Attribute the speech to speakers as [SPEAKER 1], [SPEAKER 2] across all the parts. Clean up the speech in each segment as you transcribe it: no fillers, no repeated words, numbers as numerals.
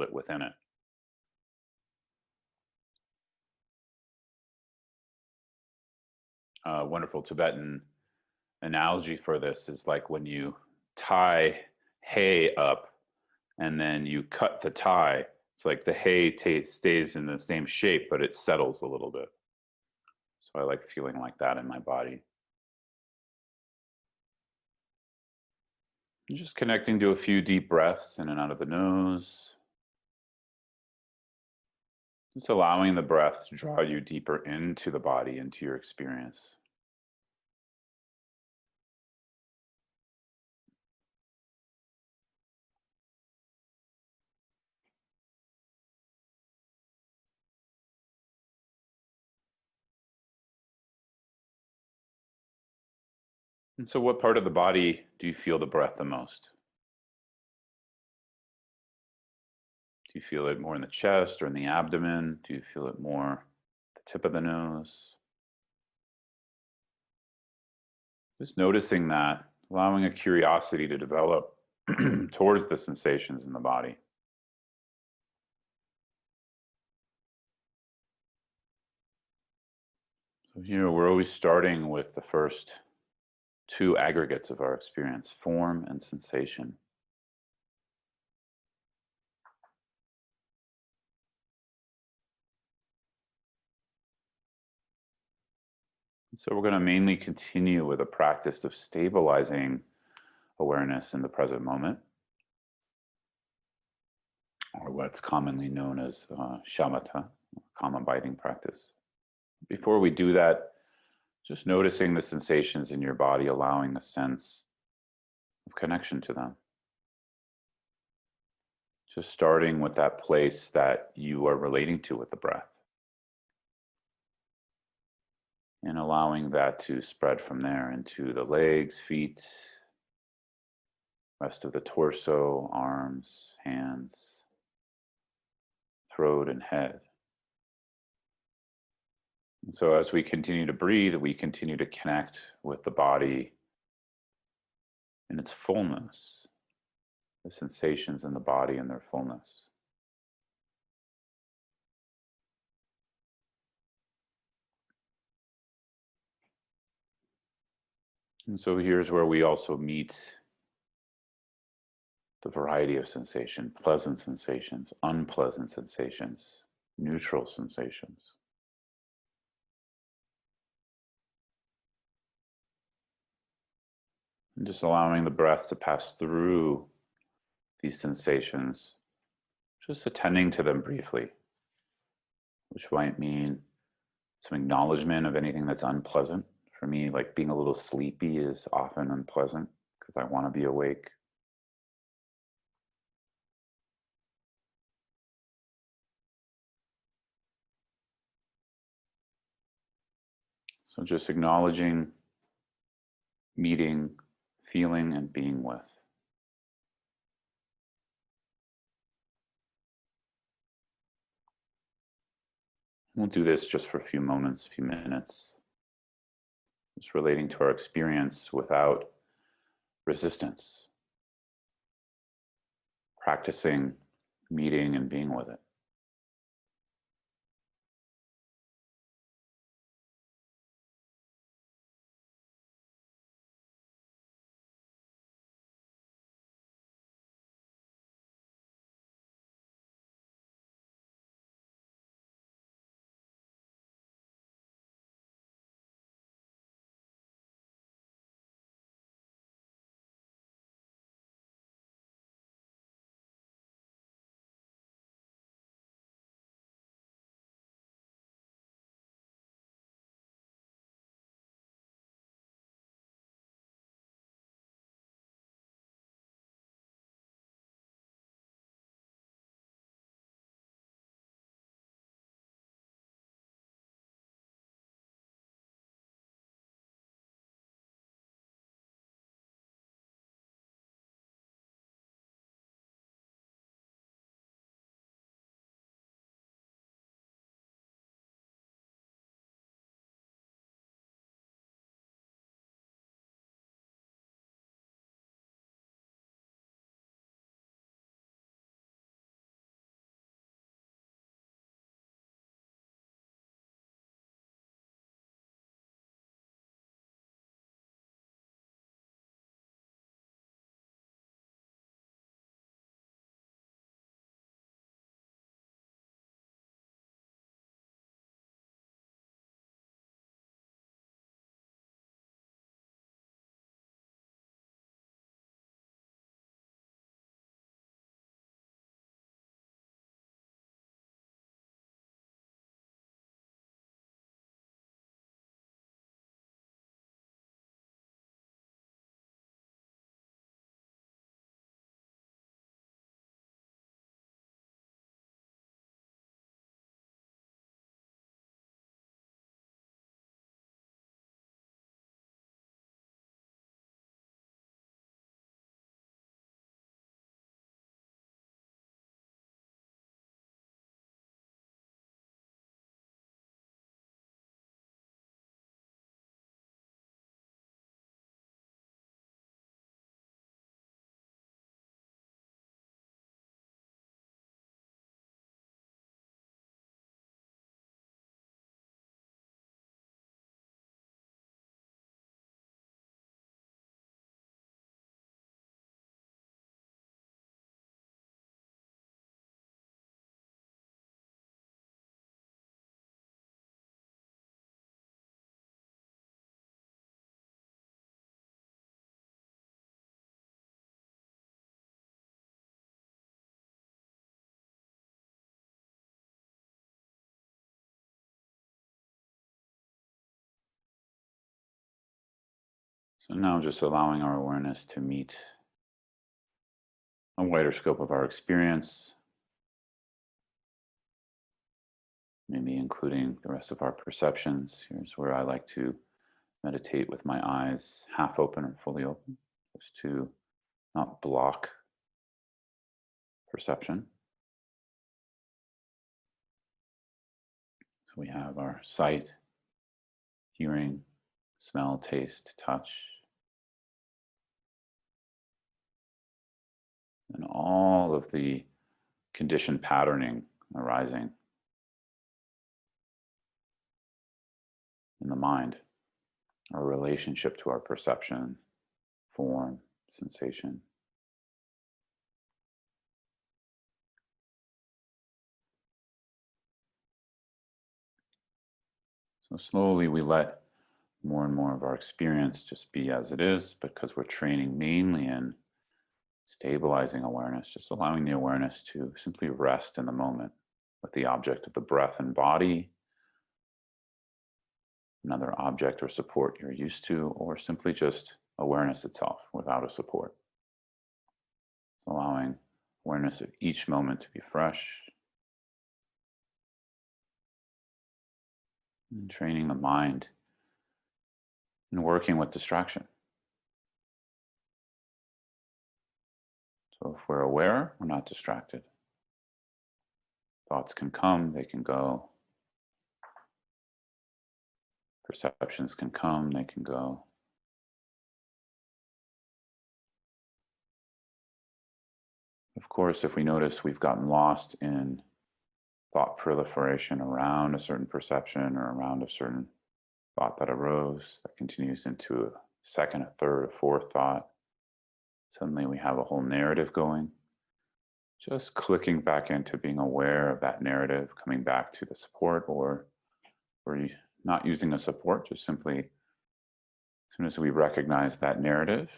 [SPEAKER 1] bit within it. A wonderful Tibetan analogy for this is like when you tie hay up and then you cut the tie. It's like the hay stays in the same shape, but it settles a little bit. So I like feeling like that in my body. And just connecting to a few deep breaths in and out of the nose. Just allowing the breath to draw you deeper into the body, into your experience. And so, what part of the body do you feel the breath the most? Do you feel it more in the chest or in the abdomen? Do you feel it more at the tip of the nose? Just noticing that, allowing a curiosity to develop towards the sensations in the body. So here we're always starting with the first two aggregates of our experience, form and sensation. So we're going to mainly continue with a practice of stabilizing awareness in the present moment, or what's commonly known as shamatha, calm abiding practice. Before we do that, just noticing the sensations in your body, allowing the sense of connection to them. Just starting with that place that you are relating to with the breath. And allowing that to spread from there into the legs, feet, rest of the torso, arms, hands, throat, and head. And so as we continue to breathe, we continue to connect with the body in its fullness, the sensations in the body in their fullness. And so here's where we also meet the variety of sensation, pleasant sensations, unpleasant sensations, neutral sensations. And just allowing the breath to pass through these sensations, just attending to them briefly, which might mean some acknowledgement of anything that's unpleasant. For me, like being a little sleepy is often unpleasant because I want to be awake. So just acknowledging, meeting, feeling, and being with. We'll do this just for a few moments, a few minutes, just relating to our experience without resistance, practicing meeting and being with it. So now just allowing our awareness to meet a wider scope of our experience, maybe including the rest of our perceptions. Here's where I like to meditate with my eyes half open or fully open, just to not block perception. So we have our sight, hearing, smell, taste, touch, and all of the conditioned patterning arising in the mind, our relationship to our perception, form, sensation. So slowly we let more and more of our experience just be as it is, because we're training mainly in stabilizing awareness, just allowing the awareness to simply rest in the moment with the object of the breath and body, another object or support you're used to, or simply just awareness itself without a support. So allowing awareness of each moment to be fresh and training the mind and working with distraction. So if we're aware, we're not distracted. Thoughts can come, they can go. Perceptions can come, they can go. Of course, if we notice we've gotten lost in thought proliferation around a certain perception or around a certain thought that arose, that continues into a second, a third, a fourth thought, suddenly we have a whole narrative going. Just clicking back into being aware of that narrative, coming back to the support, or we're not using a support, just simply as soon as we recognize that narrative,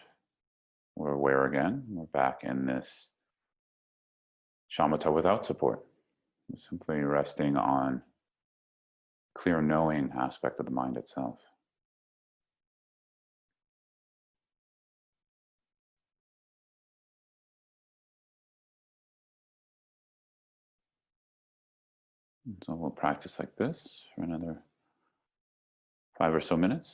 [SPEAKER 1] we're aware again. We're back in this shamatha without support, simply resting on clear knowing aspect of the mind itself. And so we'll practice like this for another 5 or so minutes.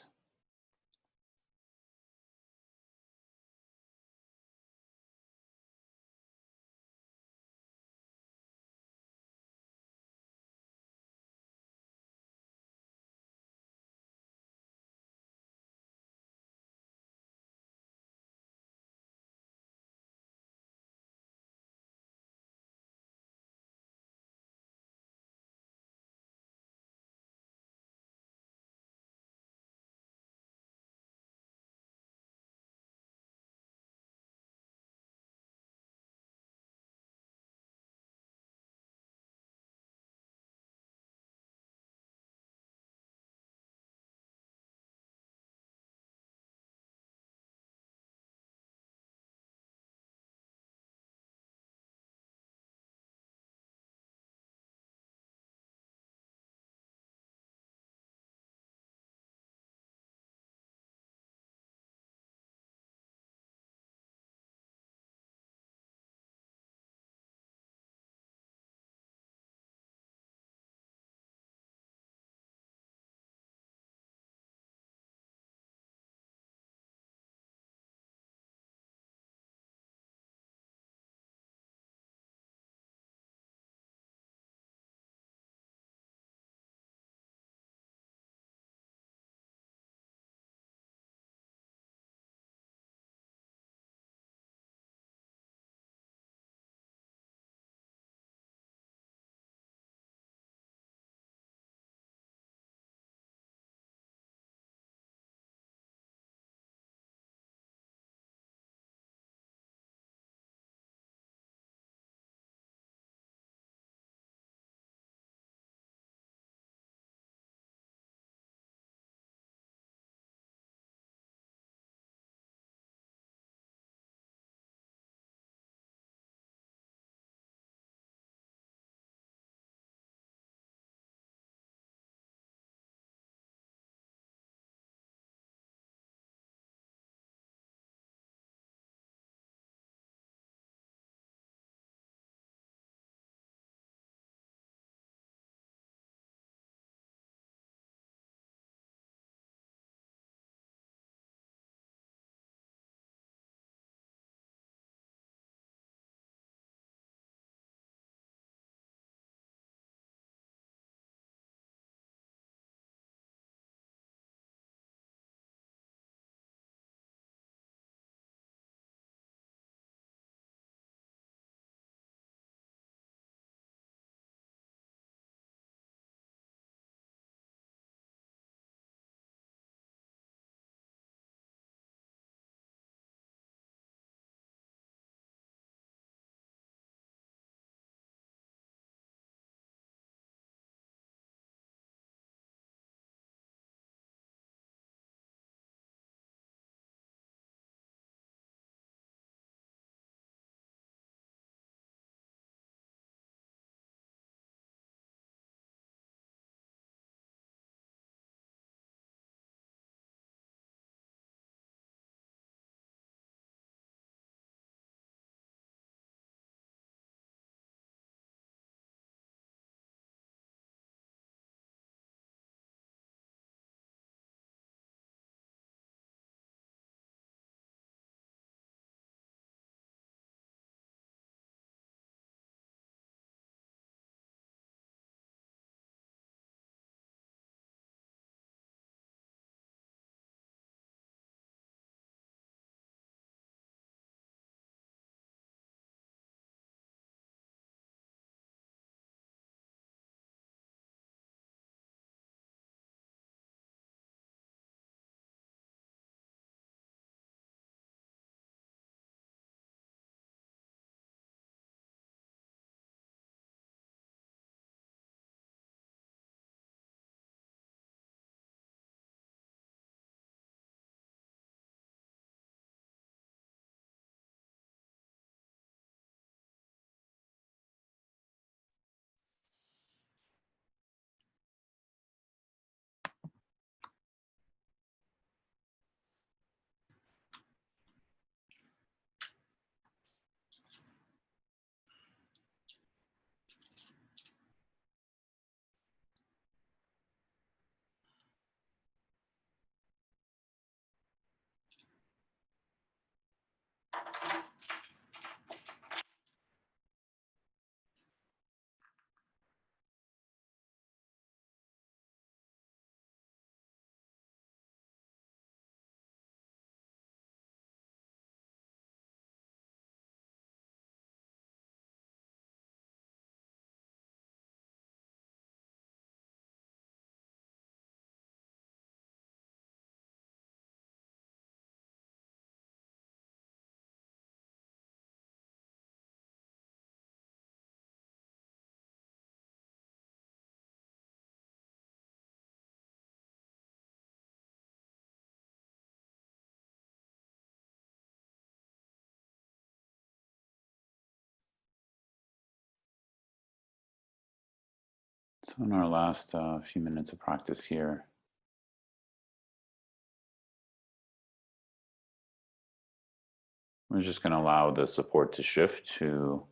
[SPEAKER 1] So in our last few minutes of practice here, we're just going to allow the support to shift to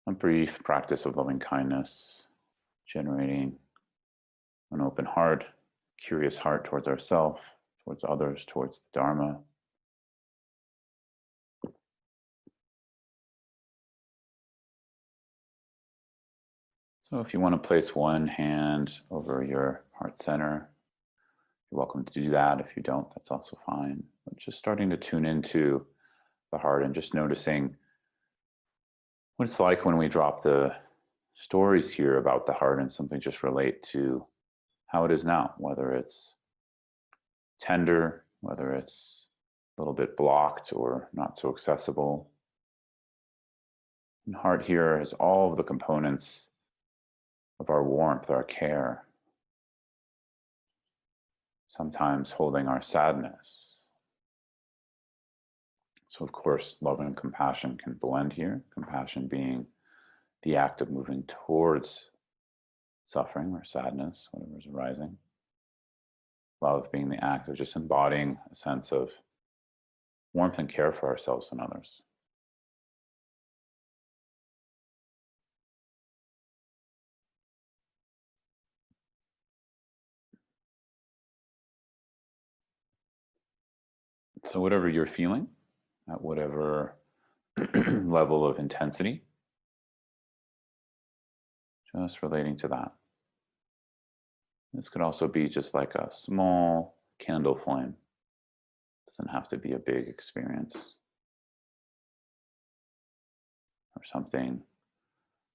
[SPEAKER 1] a brief practice of loving kindness, generating an open heart, curious heart towards ourselves, towards others, towards the Dharma. So if you want to place one hand over your heart center, you're welcome to do that. If you don't, that's also fine. But just starting to tune into the heart and just noticing what it's like when we drop the stories here about the heart and simply just relate to how it is now, whether it's tender, whether it's a little bit blocked or not so accessible. And heart here has all of the components of our warmth, our care, sometimes holding our sadness. So of course, love and compassion can blend here, compassion being the act of moving towards suffering or sadness, whatever is arising. Love being the act of just embodying a sense of warmth and care for ourselves and others. So whatever you're feeling, at whatever level of intensity, just relating to that. This could also be just like a small candle flame. It doesn't have to be a big experience or something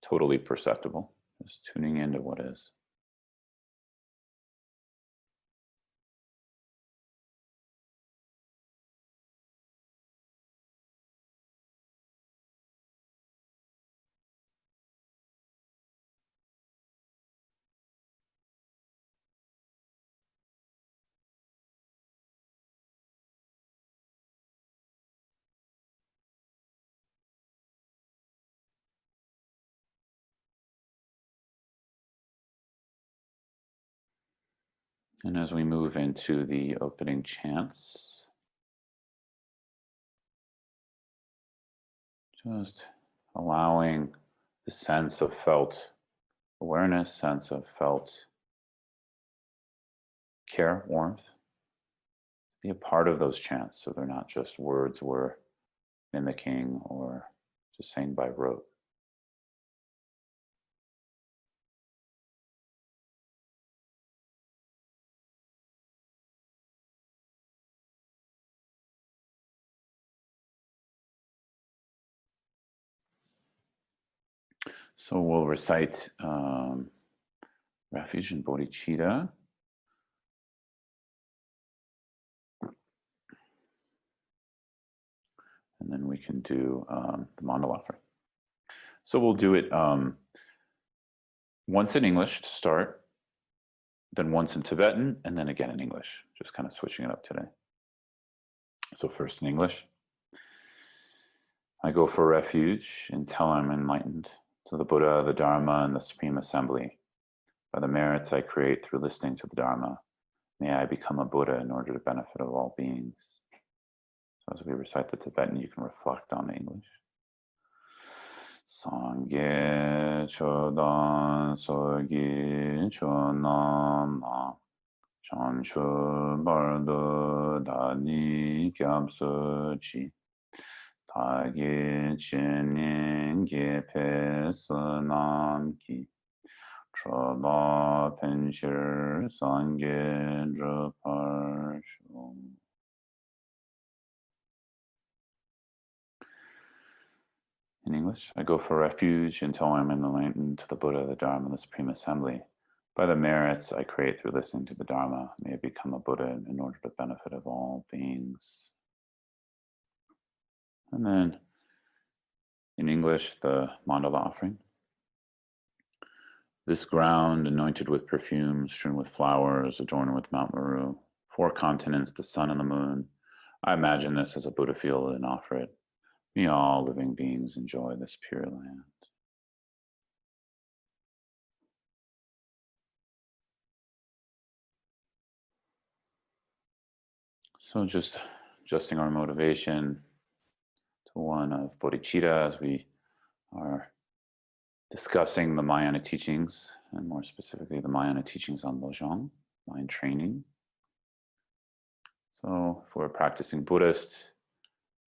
[SPEAKER 1] totally perceptible, just tuning into what is. And as we move into the opening chants, just allowing the sense of felt awareness, sense of felt care, warmth, be a part of those chants so they're not just words we're mimicking or just saying by rote. So we'll recite Refuge and Bodhicitta. And then we can do the mandala offering. So we'll do it once in English to start, then once in Tibetan, and then again in English, just kind of switching it up today. So first in English. I go for refuge until I'm enlightened to the Buddha, the Dharma, and the Supreme Assembly. By the merits I create through listening to the Dharma, may I become a Buddha in order to benefit of all beings. So as we recite the Tibetan, you can reflect on the English. Sangye chodan sogi chonama chanchu bardo dani kyabso chi tagi chinin gepe sunam ki choda penshir sangye druparshu. In English, I go for refuge until I'm enlightened to the Buddha, the Dharma, and the Supreme Assembly. By the merits I create through listening to the Dharma, may I become a Buddha in order to benefit of all beings. And then, in English, the mandala offering. This ground, anointed with perfumes, strewn with flowers, adorned with Mount Meru, 4 continents, the sun and the moon. I imagine this as a Buddha field and offer it. May all living beings enjoy this pure land. So just adjusting our motivation to one of bodhicitta as we are discussing the Mahayana teachings, and more specifically the Mahayana teachings on lojong, mind training. So if we're a practicing Buddhist,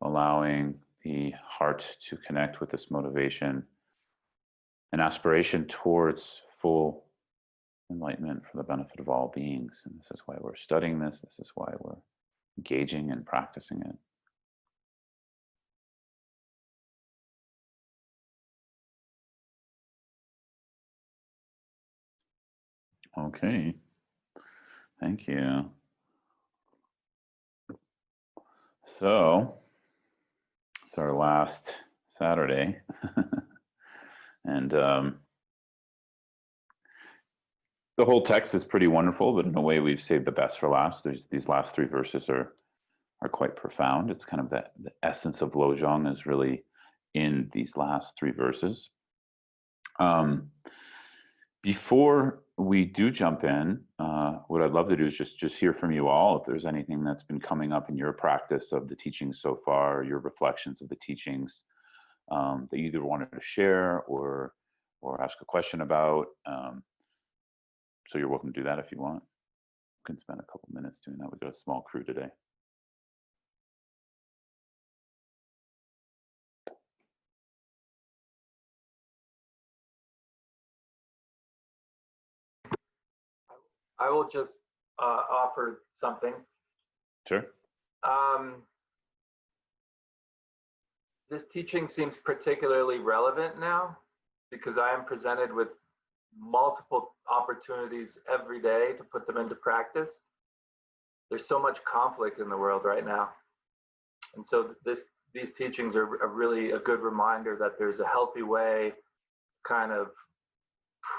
[SPEAKER 1] allowing the heart to connect with this motivation and aspiration towards full enlightenment for the benefit of all beings. And this is why we're studying this. This is why we're engaging and practicing it. Okay, thank you. So it's our last Saturday, and the whole text is pretty wonderful, but in a way we've saved the best for last. These last three verses are quite profound. It's kind of the essence of lojong is really in these last three verses. Before we do jump in, what I'd love to do is just hear from you all if there's anything that's been coming up in your practice of the teachings so far, your reflections of the teachings that you either wanted to share or ask a question about. So you're welcome to do that if you want. You can spend a couple minutes doing that. We've got a small crew today.
[SPEAKER 2] I will just offer something.
[SPEAKER 1] Sure.
[SPEAKER 2] This teaching seems particularly relevant now because I am presented with multiple opportunities every day to put them into practice. There's so much conflict in the world right now. And so these teachings are really a good reminder that there's a healthy way kind of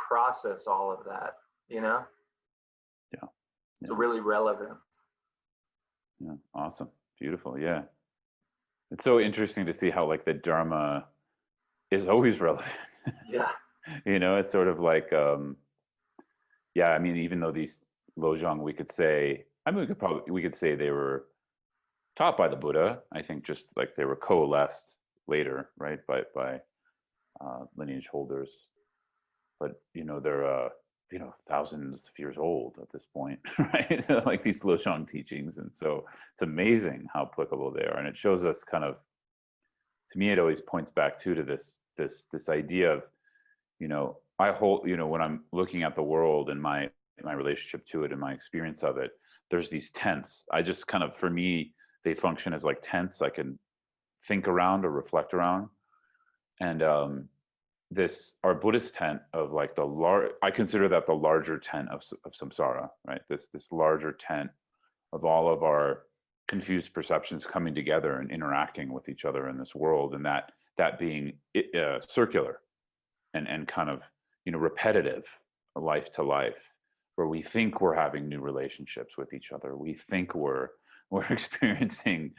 [SPEAKER 2] process all of that, you know?
[SPEAKER 1] Yeah.
[SPEAKER 2] So really relevant.
[SPEAKER 1] Yeah, awesome. Beautiful. Yeah. It's so interesting to see how like the Dharma is always relevant.
[SPEAKER 2] Yeah.
[SPEAKER 1] You know, it's sort of like, yeah, I mean, even though these lojong, we could say they were taught by the Buddha. I think just like they were coalesced later, right, by lineage holders. But you know, they're thousands of years old at this point, right? So, like these lojong teachings, and so it's amazing how applicable they are, and it shows us kind of. To me, it always points back to this idea of, I hold, when I'm looking at the world and my relationship to it and my experience of it, there's these tents. I just kind of, for me, they function as like tents I can think around or reflect around. And our Buddhist tent of like I consider that the larger tent of samsara, right? This larger tent of all of our confused perceptions coming together and interacting with each other in this world, and that being circular and kind of repetitive, life to life, where we think we're having new relationships with each other, we think we're experiencing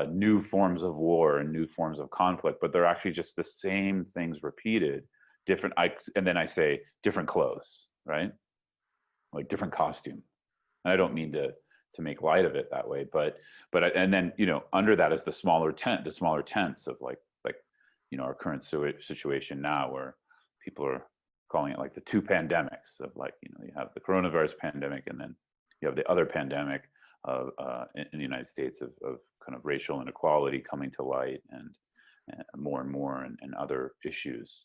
[SPEAKER 1] new forms of war and new forms of conflict, but they're actually just the same things repeated, different. And then I say different clothes, right? Like different costume. And I don't mean to make light of it that way, but and then under that is the smaller tents of like our current situation now, where people are calling it like the two pandemics of like you have the coronavirus pandemic, and then you have the other pandemic of in the United States of kind of racial inequality coming to light, and more and more, and other issues,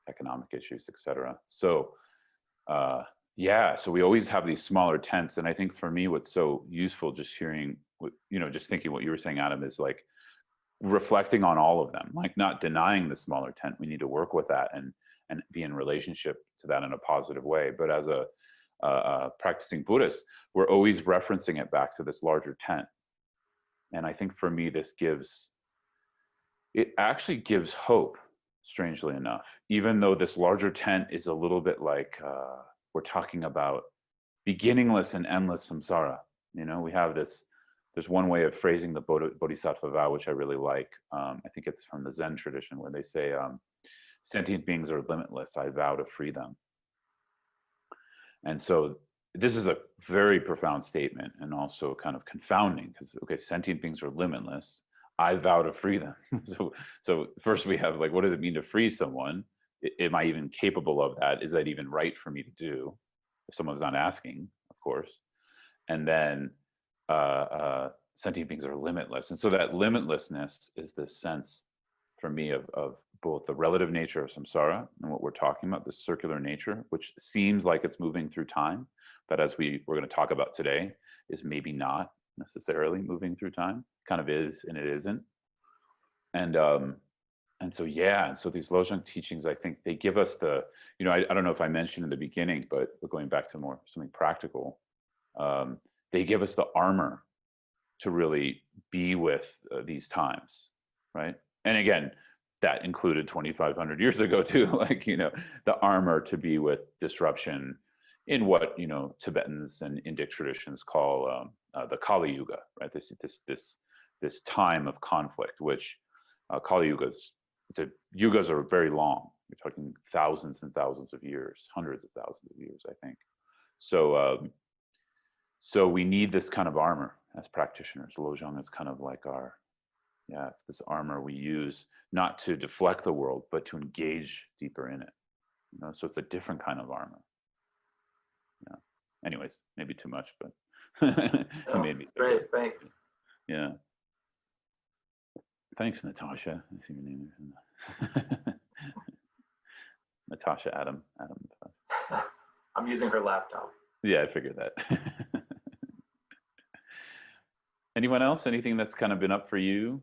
[SPEAKER 1] economic issues, etc. So yeah, so we always have these smaller tents, and I think for me, what's so useful, just hearing, just thinking what you were saying, Adam, is like reflecting on all of them, like not denying the smaller tent. We need to work with that and be in relationship to that in a positive way. But as a practicing Buddhist, we're always referencing it back to this larger tent. And I think for me, it actually gives hope, strangely enough, even though this larger tent is a little bit like, we're talking about beginningless and endless samsara. We have there's one way of phrasing the bodhisattva vow, which I really like. I think it's from the Zen tradition, where they say, sentient beings are limitless. I vow to free them. And so this is a very profound statement and also kind of confounding because, okay, sentient beings are limitless. I vow to free them. So first we have like, what does it mean to free someone? Am I even capable of that? Is that even right for me to do? If someone's not asking, of course. And then sentient beings are limitless. And so that limitlessness is this sense for me of both the relative nature of samsara and what we're talking about, the circular nature, which seems like it's moving through time, but as we're going to talk about today, is maybe not necessarily moving through time. Kind of is and it isn't. And so yeah, and so these lojong teachings, I think they give us the, I don't know if I mentioned in the beginning, but going back to more something practical, they give us the armor to really be with these times, right? And again, that included 2,500 years ago too, like, the armor to be with disruption in what, Tibetans and Indic traditions call the Kali Yuga, right? This time of conflict, which Kali yugas are very long. You're talking thousands and thousands of years, hundreds of thousands of years, I think. So we need this kind of armor as practitioners. Lojong is kind of like this armor we use not to deflect the world, but to engage deeper in it. So it's a different kind of armor. Yeah. Anyways, maybe too much, but maybe.
[SPEAKER 2] Great, thanks.
[SPEAKER 1] Yeah. Thanks, Natasha. I see your name there. Natasha Adam.
[SPEAKER 2] I'm using her laptop.
[SPEAKER 1] Yeah, I figured that. Anyone else? Anything that's kind of been up for you?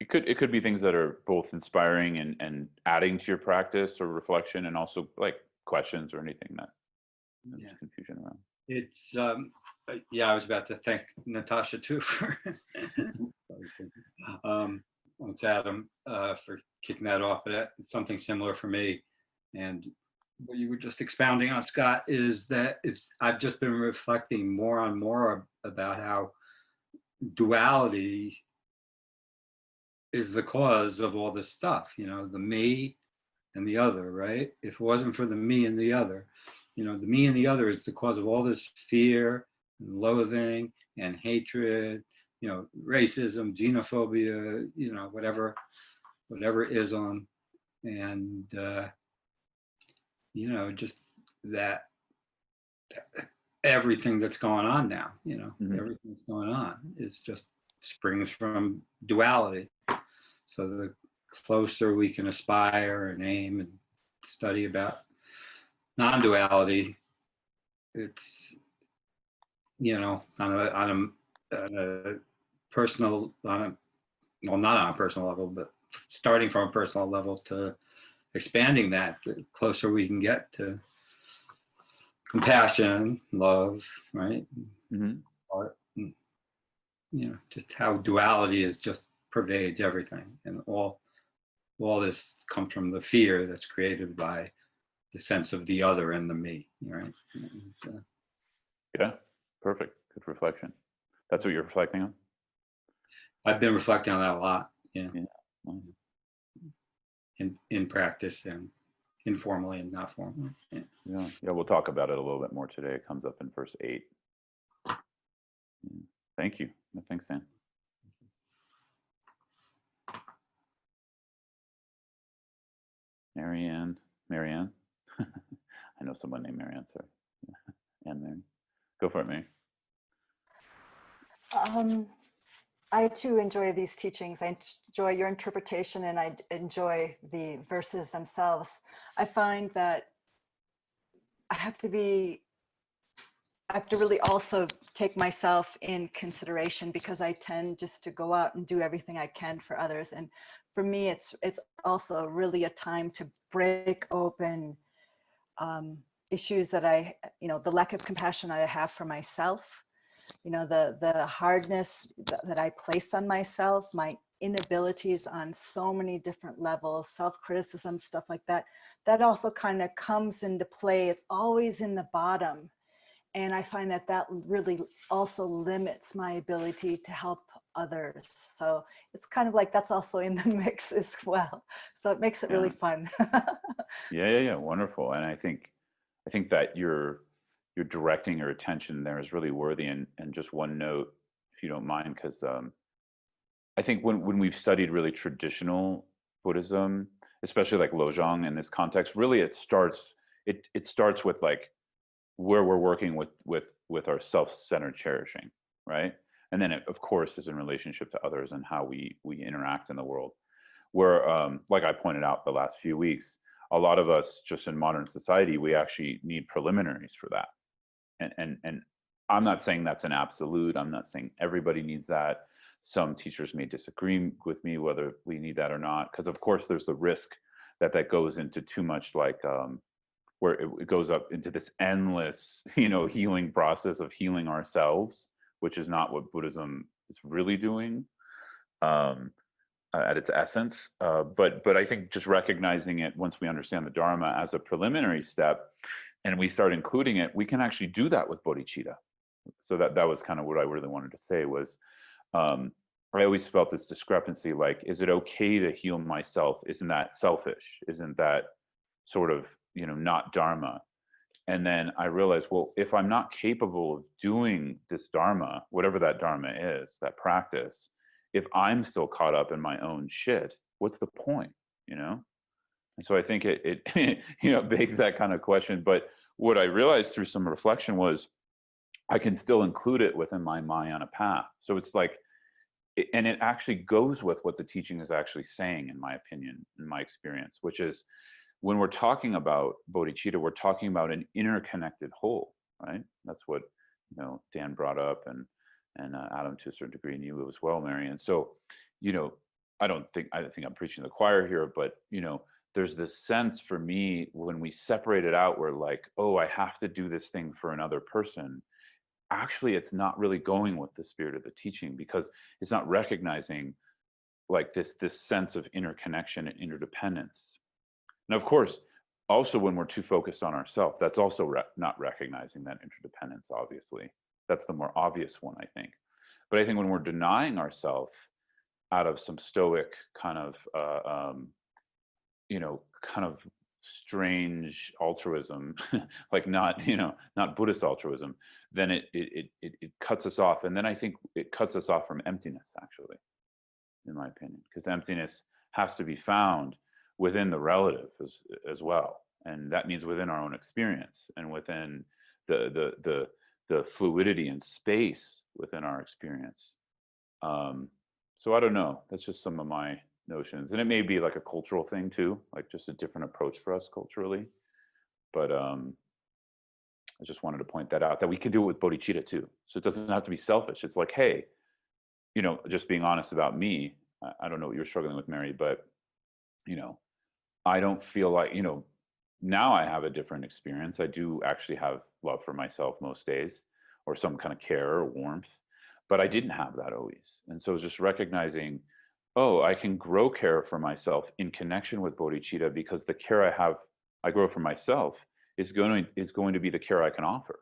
[SPEAKER 1] It could be things that are both inspiring and adding to your practice or reflection, and also like questions or anything that there's confusion around.
[SPEAKER 3] It's I was about to thank Natasha too for it's Adam for kicking that off, but it's something similar for me. And what you were just expounding on, Scott, is that I've just been reflecting more and more about how duality is the cause of all this stuff, the me and the other, right? If it wasn't for the me and the other, the me and the other is the cause of all this fear and loathing and hatred, racism, xenophobia, whatever ism, and just that everything that's going on now, everything that's going on is just springs from duality. So the closer we can aspire and aim and study about non-duality, it's on a personal, not on a personal level, but starting from a personal level to expanding that, the closer we can get to compassion, love, right? Art, and, just how duality is just pervades everything, and all this comes from the fear that's created by the sense of the other and the me, right?
[SPEAKER 1] Yeah, perfect. Good reflection. That's what you're reflecting on?
[SPEAKER 3] I've been reflecting on that a lot, in practice and informally and not formally.
[SPEAKER 1] Yeah, we'll talk about it a little bit more today. It comes up in verse 8. Thank you. Thanks, Dan. Marianne. I know someone named Marianne, sorry. And Mary. Go for it, Mary.
[SPEAKER 4] I too enjoy these teachings. I enjoy your interpretation, and I enjoy the verses themselves. I find that I have to really also take myself in consideration, because I tend just to go out and do everything I can for others. And for me, it's also really a time to break open issues that the lack of compassion I have for myself, the hardness that I place on myself, my inabilities on so many different levels, self-criticism, stuff like that. That also kind of comes into play. It's always in the bottom. And I find that really also limits my ability to help others. So it's kind of like that's also in the mix as well. So it makes it really fun.
[SPEAKER 1] Yeah. Wonderful. And I think that your you're directing your attention there is really worthy. And just one note, if you don't mind, because I think when we've studied really traditional Buddhism, especially like lojong in this context, really it starts with like where we're working with our self-centered cherishing, right? And then it, of course, is in relationship to others and how we interact in the world. Where, like I pointed out the last few weeks, a lot of us just in modern society, we actually need preliminaries for that. And I'm not saying that's an absolute. I'm not saying everybody needs that. Some teachers may disagree with me whether we need that or not, because of course there's the risk that goes into too much, like where it goes up into this endless, healing process of healing ourselves, which is not what Buddhism is really doing at its essence. But I think just recognizing it once we understand the Dharma as a preliminary step, and we start including it, we can actually do that with bodhicitta. So that was kind of what I really wanted to say was, I always felt this discrepancy, like, is it okay to heal myself? Isn't that selfish? Isn't that sort of, not Dharma? And then I realized, well, if I'm not capable of doing this Dharma, whatever that Dharma is, that practice, if I'm still caught up in my own shit, what's the point, And so I think it begs that kind of question. But what I realized through some reflection was I can still include it within my Mahayana path. So it's like, and it actually goes with what the teaching is actually saying, in my opinion, in my experience, which is when we're talking about bodhicitta, we're talking about an interconnected whole, right? That's what, Dan brought up, and Adam to a certain degree, and you as well, Mary. And so, I think I'm preaching to the choir here, but, there's this sense for me when we separate it out, we're like, oh, I have to do this thing for another person. Actually, it's not really going with the spirit of the teaching, because it's not recognizing like this sense of interconnection and interdependence. Now, of course, also when we're too focused on ourselves, that's also not recognizing that interdependence, obviously. That's the more obvious one, I think. But I think when we're denying ourselves out of some stoic kind of, kind of strange altruism, like not Buddhist altruism, then it cuts us off. And then I think it cuts us off from emptiness, actually, in my opinion, because emptiness has to be found within the relative as well. And that means within our own experience and within the fluidity and space within our experience. So I don't know, that's just some of my notions. And it may be like a cultural thing too, like just a different approach for us culturally. But I just wanted to point that out, that we can do it with bodhicitta too. So it doesn't have to be selfish. It's like, hey, just being honest about me, I don't know what you're struggling with, Mary, but, I don't feel like, now I have a different experience. I do actually have love for myself most days, or some kind of care or warmth, but I didn't have that always. And so it's just recognizing, oh, I can grow care for myself in connection with bodhicitta, because the care I grow for myself is going to be the care I can offer.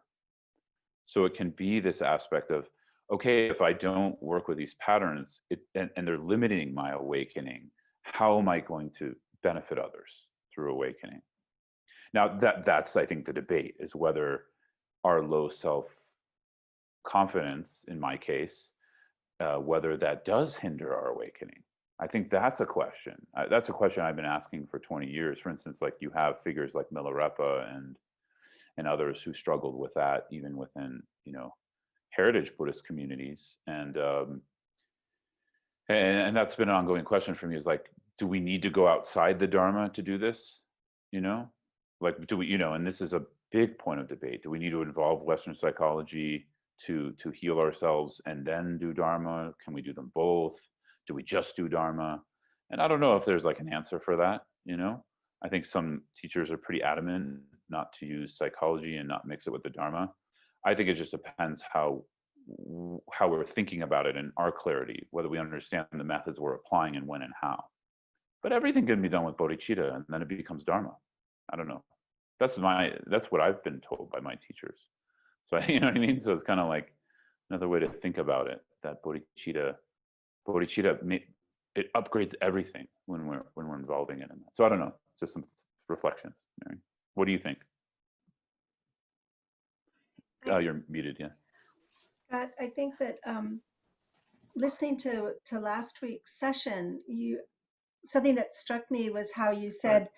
[SPEAKER 1] So it can be this aspect of, okay, if I don't work with these patterns, and they're limiting my awakening, how am I going to benefit others through awakening? Now that's I think the debate is whether our low self-confidence, in my case, whether that does hinder our awakening. I think that's a question. That's a question I've been asking for 20 years. For instance, like you have figures like Milarepa and others who struggled with that, even within heritage Buddhist communities, and that's been an ongoing question for me. Is like, do we need to go outside the Dharma to do this? Like, do we, and this is a big point of debate. Do we need to involve Western psychology to heal ourselves and then do Dharma? Can we do them both? Do we just do Dharma? And I don't know if there's like an answer for that. I think some teachers are pretty adamant not to use psychology and not mix it with the Dharma. I think it just depends how we're thinking about it and our clarity, whether we understand the methods we're applying and when and how. But everything can be done with bodhicitta, and then it becomes Dharma. I don't know. That's what I've been told by my teachers. So you know what I mean? So it's kind of like another way to think about it, that bodhicitta, it upgrades everything when we're involving it in that. So I don't know. It's just some reflections, Mary. What do you think? Oh, you're muted, yeah.
[SPEAKER 5] Scott, I think that listening to last week's session, something that struck me was how you said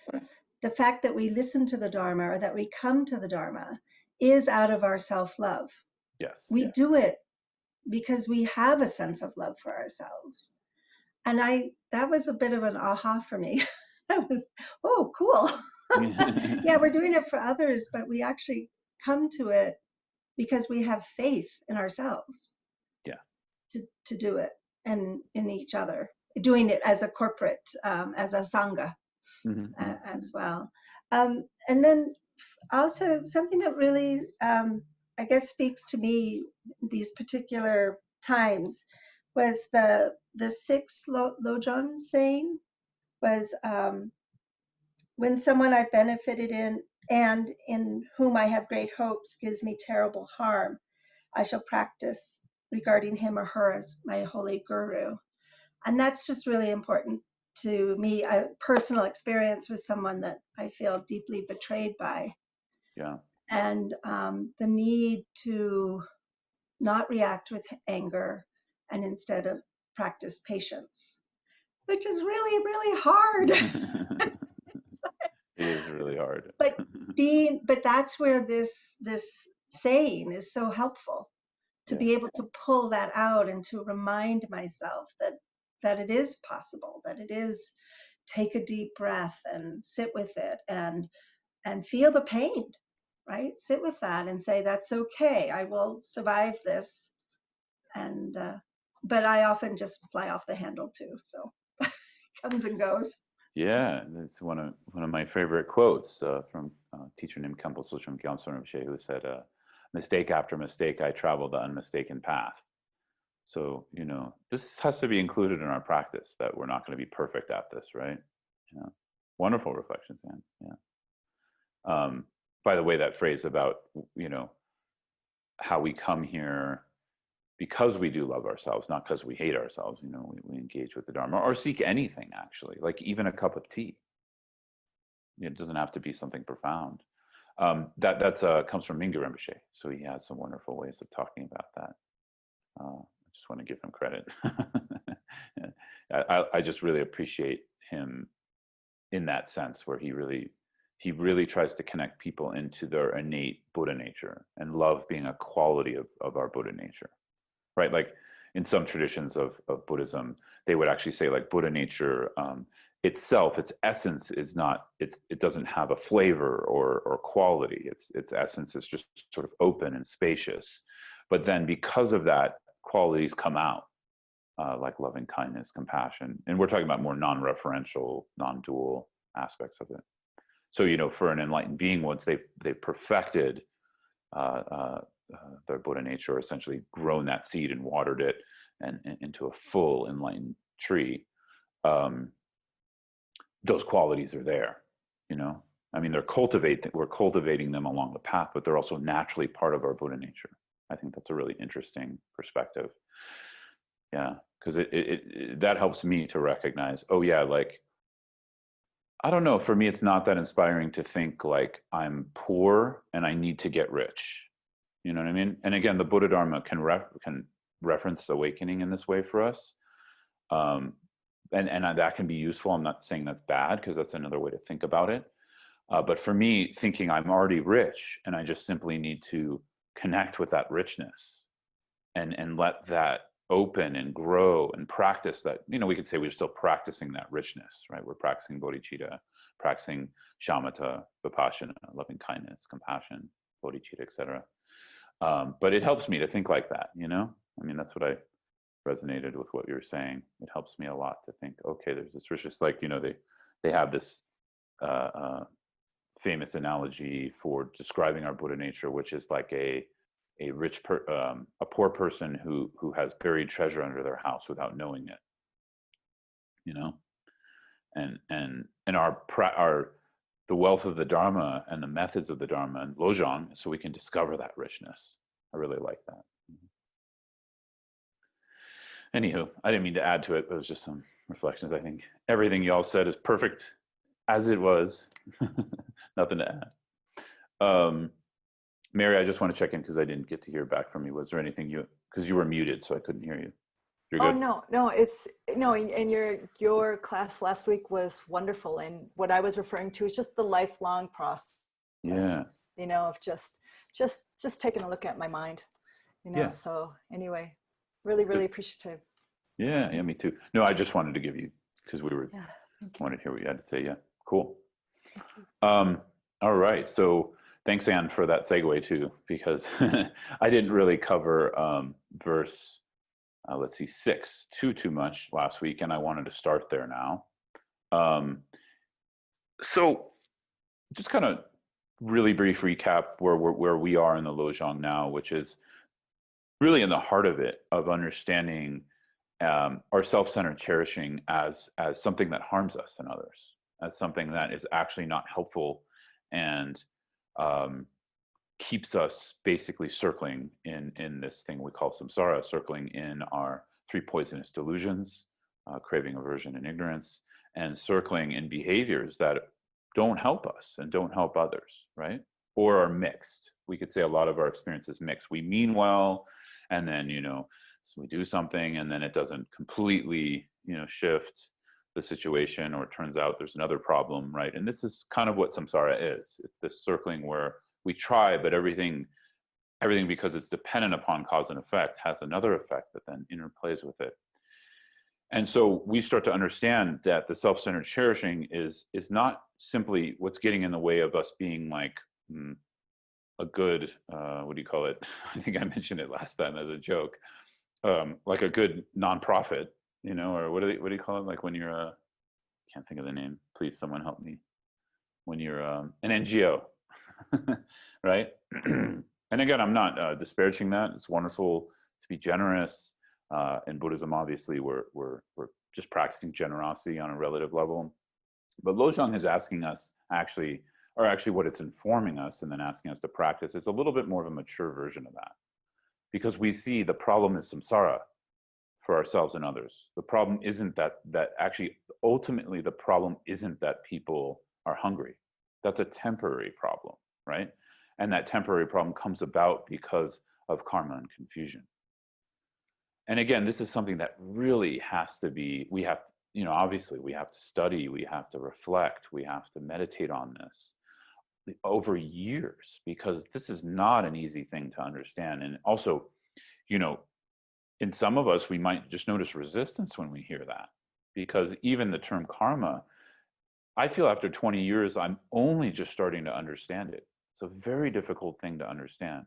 [SPEAKER 5] the fact that we listen to the Dharma or that we come to the Dharma is out of our self-love.
[SPEAKER 1] Yes.
[SPEAKER 5] We do it because we have a sense of love for ourselves. And that was a bit of an aha for me. I was, oh, cool. Yeah, we're doing it for others, but we actually come to it because we have faith in ourselves.
[SPEAKER 1] Yeah.
[SPEAKER 5] To do it and in each other, doing it as a corporate, as a sangha as well. And then also something that really, I guess, speaks to me these particular times was the sixth lojong saying was, when someone I've benefited in and in whom I have great hopes gives me terrible harm, I shall practice regarding him or her as my holy guru. And that's just really important to me, a personal experience with someone that I feel deeply betrayed by.
[SPEAKER 1] Yeah.
[SPEAKER 5] And the need to not react with anger and instead of practice patience, which is really, really hard.
[SPEAKER 1] It is really hard.
[SPEAKER 5] But that's where this saying is so helpful, to be able to pull that out and to remind myself that it is possible, that it is, take a deep breath and sit with it and feel the pain, right? Sit with that and say, that's okay, I will survive this. And but I often just fly off the handle too, so comes and goes.
[SPEAKER 1] Yeah, it's one of my favorite quotes from a teacher named Kempo Sochum Gyaltsen Rinpoche, who said, mistake after mistake, I traveled the unmistaken path. So, this has to be included in our practice, that we're not going to be perfect at this, right? Yeah. Wonderful reflections, man. Yeah. By the way, that phrase about, how we come here because we do love ourselves, not because we hate ourselves, we engage with the Dharma or seek anything, actually, like even a cup of tea. It doesn't have to be something profound. That comes from Mingyur Rinpoche, so he has some wonderful ways of talking about that. I just want to give him credit. I just really appreciate him in that sense, where he really tries to connect people into their innate Buddha nature, and love being a quality of our Buddha nature, right? Like in some traditions of Buddhism, they would actually say, like, Buddha nature itself, its essence is not, it doesn't have a flavor or quality. Its essence is just sort of open and spacious. But then because of that, qualities come out, like loving kindness, compassion. And we're talking about more non-referential, non-dual aspects of it. So, for an enlightened being, once they've perfected their Buddha nature, or essentially grown that seed and watered it and into a full enlightened tree, those qualities are there. I mean, we're cultivating them along the path, but they're also naturally part of our Buddha nature. I think that's a really interesting perspective. Yeah, because that helps me to recognize, oh yeah, like, I don't know, for me, it's not that inspiring to think like I'm poor and I need to get rich. You know what I mean? And again, the Buddha Dharma can reference awakening in this way for us. And that can be useful. I'm not saying that's bad, because that's another way to think about it. But for me, thinking I'm already rich and I just simply need to connect with that richness and let that open and grow and practice that, we could say we're still practicing that richness, right? We're practicing bodhicitta, practicing shamatha, vipassana, loving kindness, compassion, bodhicitta, etc. But it helps me to think like that, I mean, that's what I resonated with what you were saying. It helps me a lot to think, okay, there's this richness, like, they have this famous analogy for describing our Buddha nature, which is like a poor person who has buried treasure under their house without knowing it, and the wealth of the Dharma and the methods of the Dharma and lojong, so we can discover that richness. I really like that. Anywho, I didn't mean to add to it. It was just some reflections. I think everything y'all said is perfect as it was. Nothing to add. Mary, I just want to check in because I didn't get to hear back from you. Was there anything because you were muted, so I couldn't hear you. You're
[SPEAKER 4] Oh
[SPEAKER 1] good?
[SPEAKER 4] no, and your class last week was wonderful. And what I was referring to is just the lifelong process,
[SPEAKER 1] Yeah.
[SPEAKER 4] of just taking a look at my mind,
[SPEAKER 1] Yeah.
[SPEAKER 4] So anyway, really appreciative.
[SPEAKER 1] Yeah, me too. No, I just wanted to give you, because we were,
[SPEAKER 4] Yeah, thank you.
[SPEAKER 1] wanted to hear what you had to say. Yeah, cool.
[SPEAKER 4] Thank you.
[SPEAKER 1] All right, so thanks, Anne, for that segue too, because I didn't really cover verse, let's see, 6 too much last week, and I wanted to start there now. So just kind of really brief recap where we are in the lojong now, which is really in the heart of it, of understanding our self-centered cherishing as something that harms us and others, as something that is actually not helpful and keeps us basically circling in this thing we call samsara, circling in our 3 poisonous delusions, craving, aversion, and ignorance, and circling in behaviors that don't help us and don't help others, right? Or are mixed. We could say a lot of our experience is mixed. We mean well, and then, so we do something and then it doesn't completely, shift the situation, or it turns out there's another problem, right? And this is kind of what samsara is. It's this circling where we try, but everything, because it's dependent upon cause and effect, has another effect that then interplays with it. And so we start to understand that the self-centered cherishing is not simply what's getting in the way of us being like a good, what do you call it? I think I mentioned it last time as a joke, like a good nonprofit, or what do you call it? Like when you're can't think of the name. Please, someone help me. When you're an NGO, right? And again, I'm not disparaging that. It's wonderful to be generous. In Buddhism, obviously, we're just practicing generosity on a relative level. But lojong is asking us actually what it's informing us and then asking us to practice is a little bit more of a mature version of that. Because we see the problem is samsara for ourselves and others. The problem isn't that actually, ultimately, the problem isn't that people are hungry. That's a temporary problem, right? And that temporary problem comes about because of karma and confusion. And again, this is something that really has to be, obviously we have to study, we have to reflect, we have to meditate on this over years, because this is not an easy thing to understand. And also, in some of us, we might just notice resistance when we hear that, because even the term karma, I feel after 20 years, I'm only just starting to understand it. It's a very difficult thing to understand.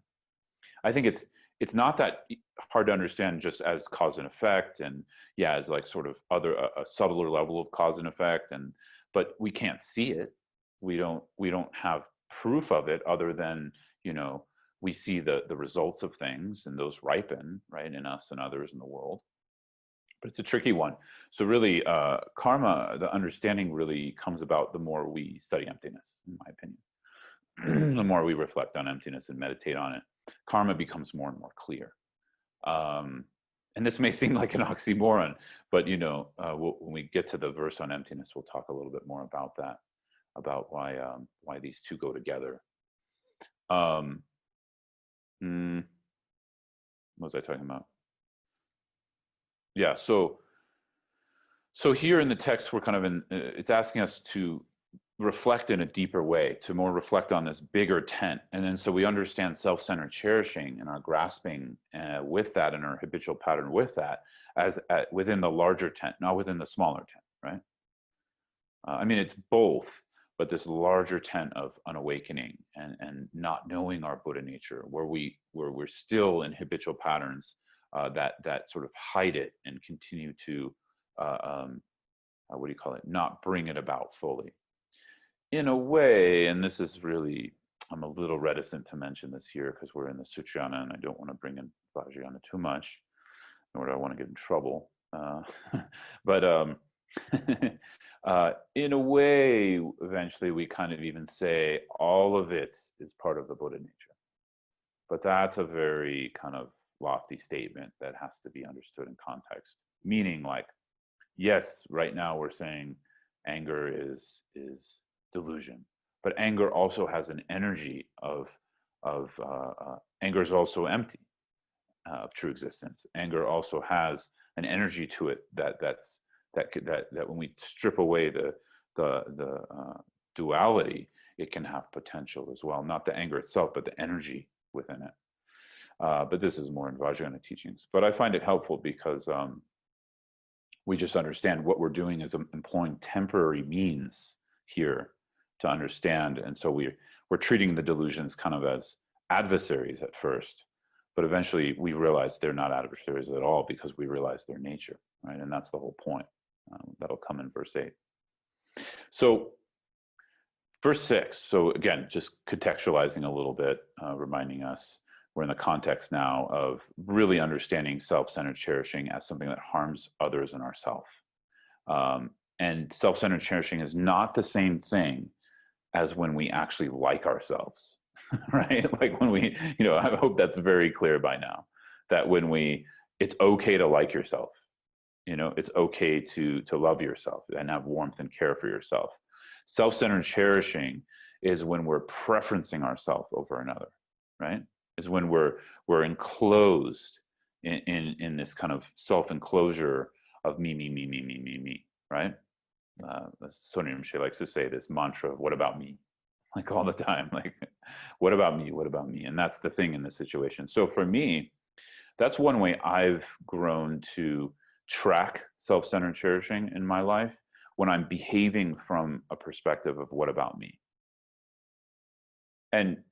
[SPEAKER 1] I think it's not that hard to understand just as cause and effect, and as like sort of a subtler level of cause and effect, but we can't see it. We don't have proof of it other than, we see the results of things, and those ripen, right, in us and others in the world. But it's a tricky one. So really, karma, the understanding really comes about the more we study emptiness, in my opinion. The more we reflect on emptiness and meditate on it, karma becomes more and more clear. And this may seem like an oxymoron, but when we get to the verse on emptiness, we'll talk a little bit more about that, about why these two go together. What was I talking about? Yeah, so here in the text, we're kind of it's asking us to reflect in a deeper way, to more reflect on this bigger tent. And then so we understand self-centered cherishing and our grasping with that, and our habitual pattern with that, as within the larger tent, not within the smaller tent, right? I mean, it's both, but this larger tent of unawakening and not knowing our Buddha nature, where we're still in habitual patterns that sort of hide it and continue to what do you call it? Not bring it about fully. In a way, and this is really, I'm a little reticent to mention this here because we're in the Sutrayana and I don't want to bring in Vajrayana too much, nor do I want to get in trouble. But in a way, eventually we kind of even say all of it is part of the Buddha nature. But that's a very kind of lofty statement that has to be understood in context. Meaning, like, yes, right now we're saying anger is delusion, but anger also has an energy of anger is also empty of true existence. Anger also has an energy to it that when we strip away the duality, it can have potential as well. Not the anger itself, but the energy within it. But this is more in Vajrayana teachings. But I find it helpful because we just understand what we're doing is employing temporary means here to understand. And so we're treating the delusions kind of as adversaries at first, but eventually we realize they're not adversaries at all because we realize their nature, right? And that's the whole point. That'll come in verse 8. So verse 6, so again, just contextualizing a little bit, reminding us we're in the context now of really understanding self-centered cherishing as something that harms others and ourselves. And self-centered cherishing is not the same thing as when we actually like ourselves, right? Like when we, I hope that's very clear by now, that it's okay to like yourself, it's okay to love yourself and have warmth and care for yourself. Self-centered cherishing is when we're preferencing ourselves over another, right? Is when we're enclosed in this kind of self-enclosure of me, right? Sonia Rinpoche likes to say this mantra of "What about me?" like all the time, like "What about me? What about me?" And that's the thing in this situation. So for me, that's one way I've grown to track self-centered cherishing in my life, when I'm behaving from a perspective of "What about me?" And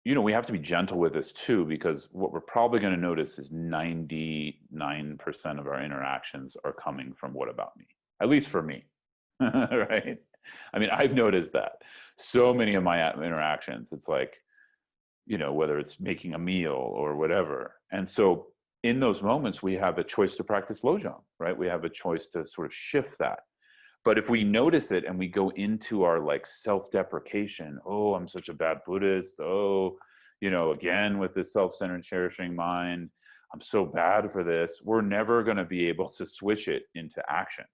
[SPEAKER 1] we have to be gentle with this too, because what we're probably going to notice is 99% of our interactions are coming from "What about me?" At least for me, right? I mean, I've noticed that so many of my interactions, it's like, whether it's making a meal or whatever. And so in those moments, we have a choice to practice lojong, right? We have a choice to sort of shift that. But if we notice it and we go into our like self-deprecation, oh, I'm such a bad Buddhist. Oh, again, with this self-centered cherishing mind, I'm so bad for this. We're never going to be able to switch it into action,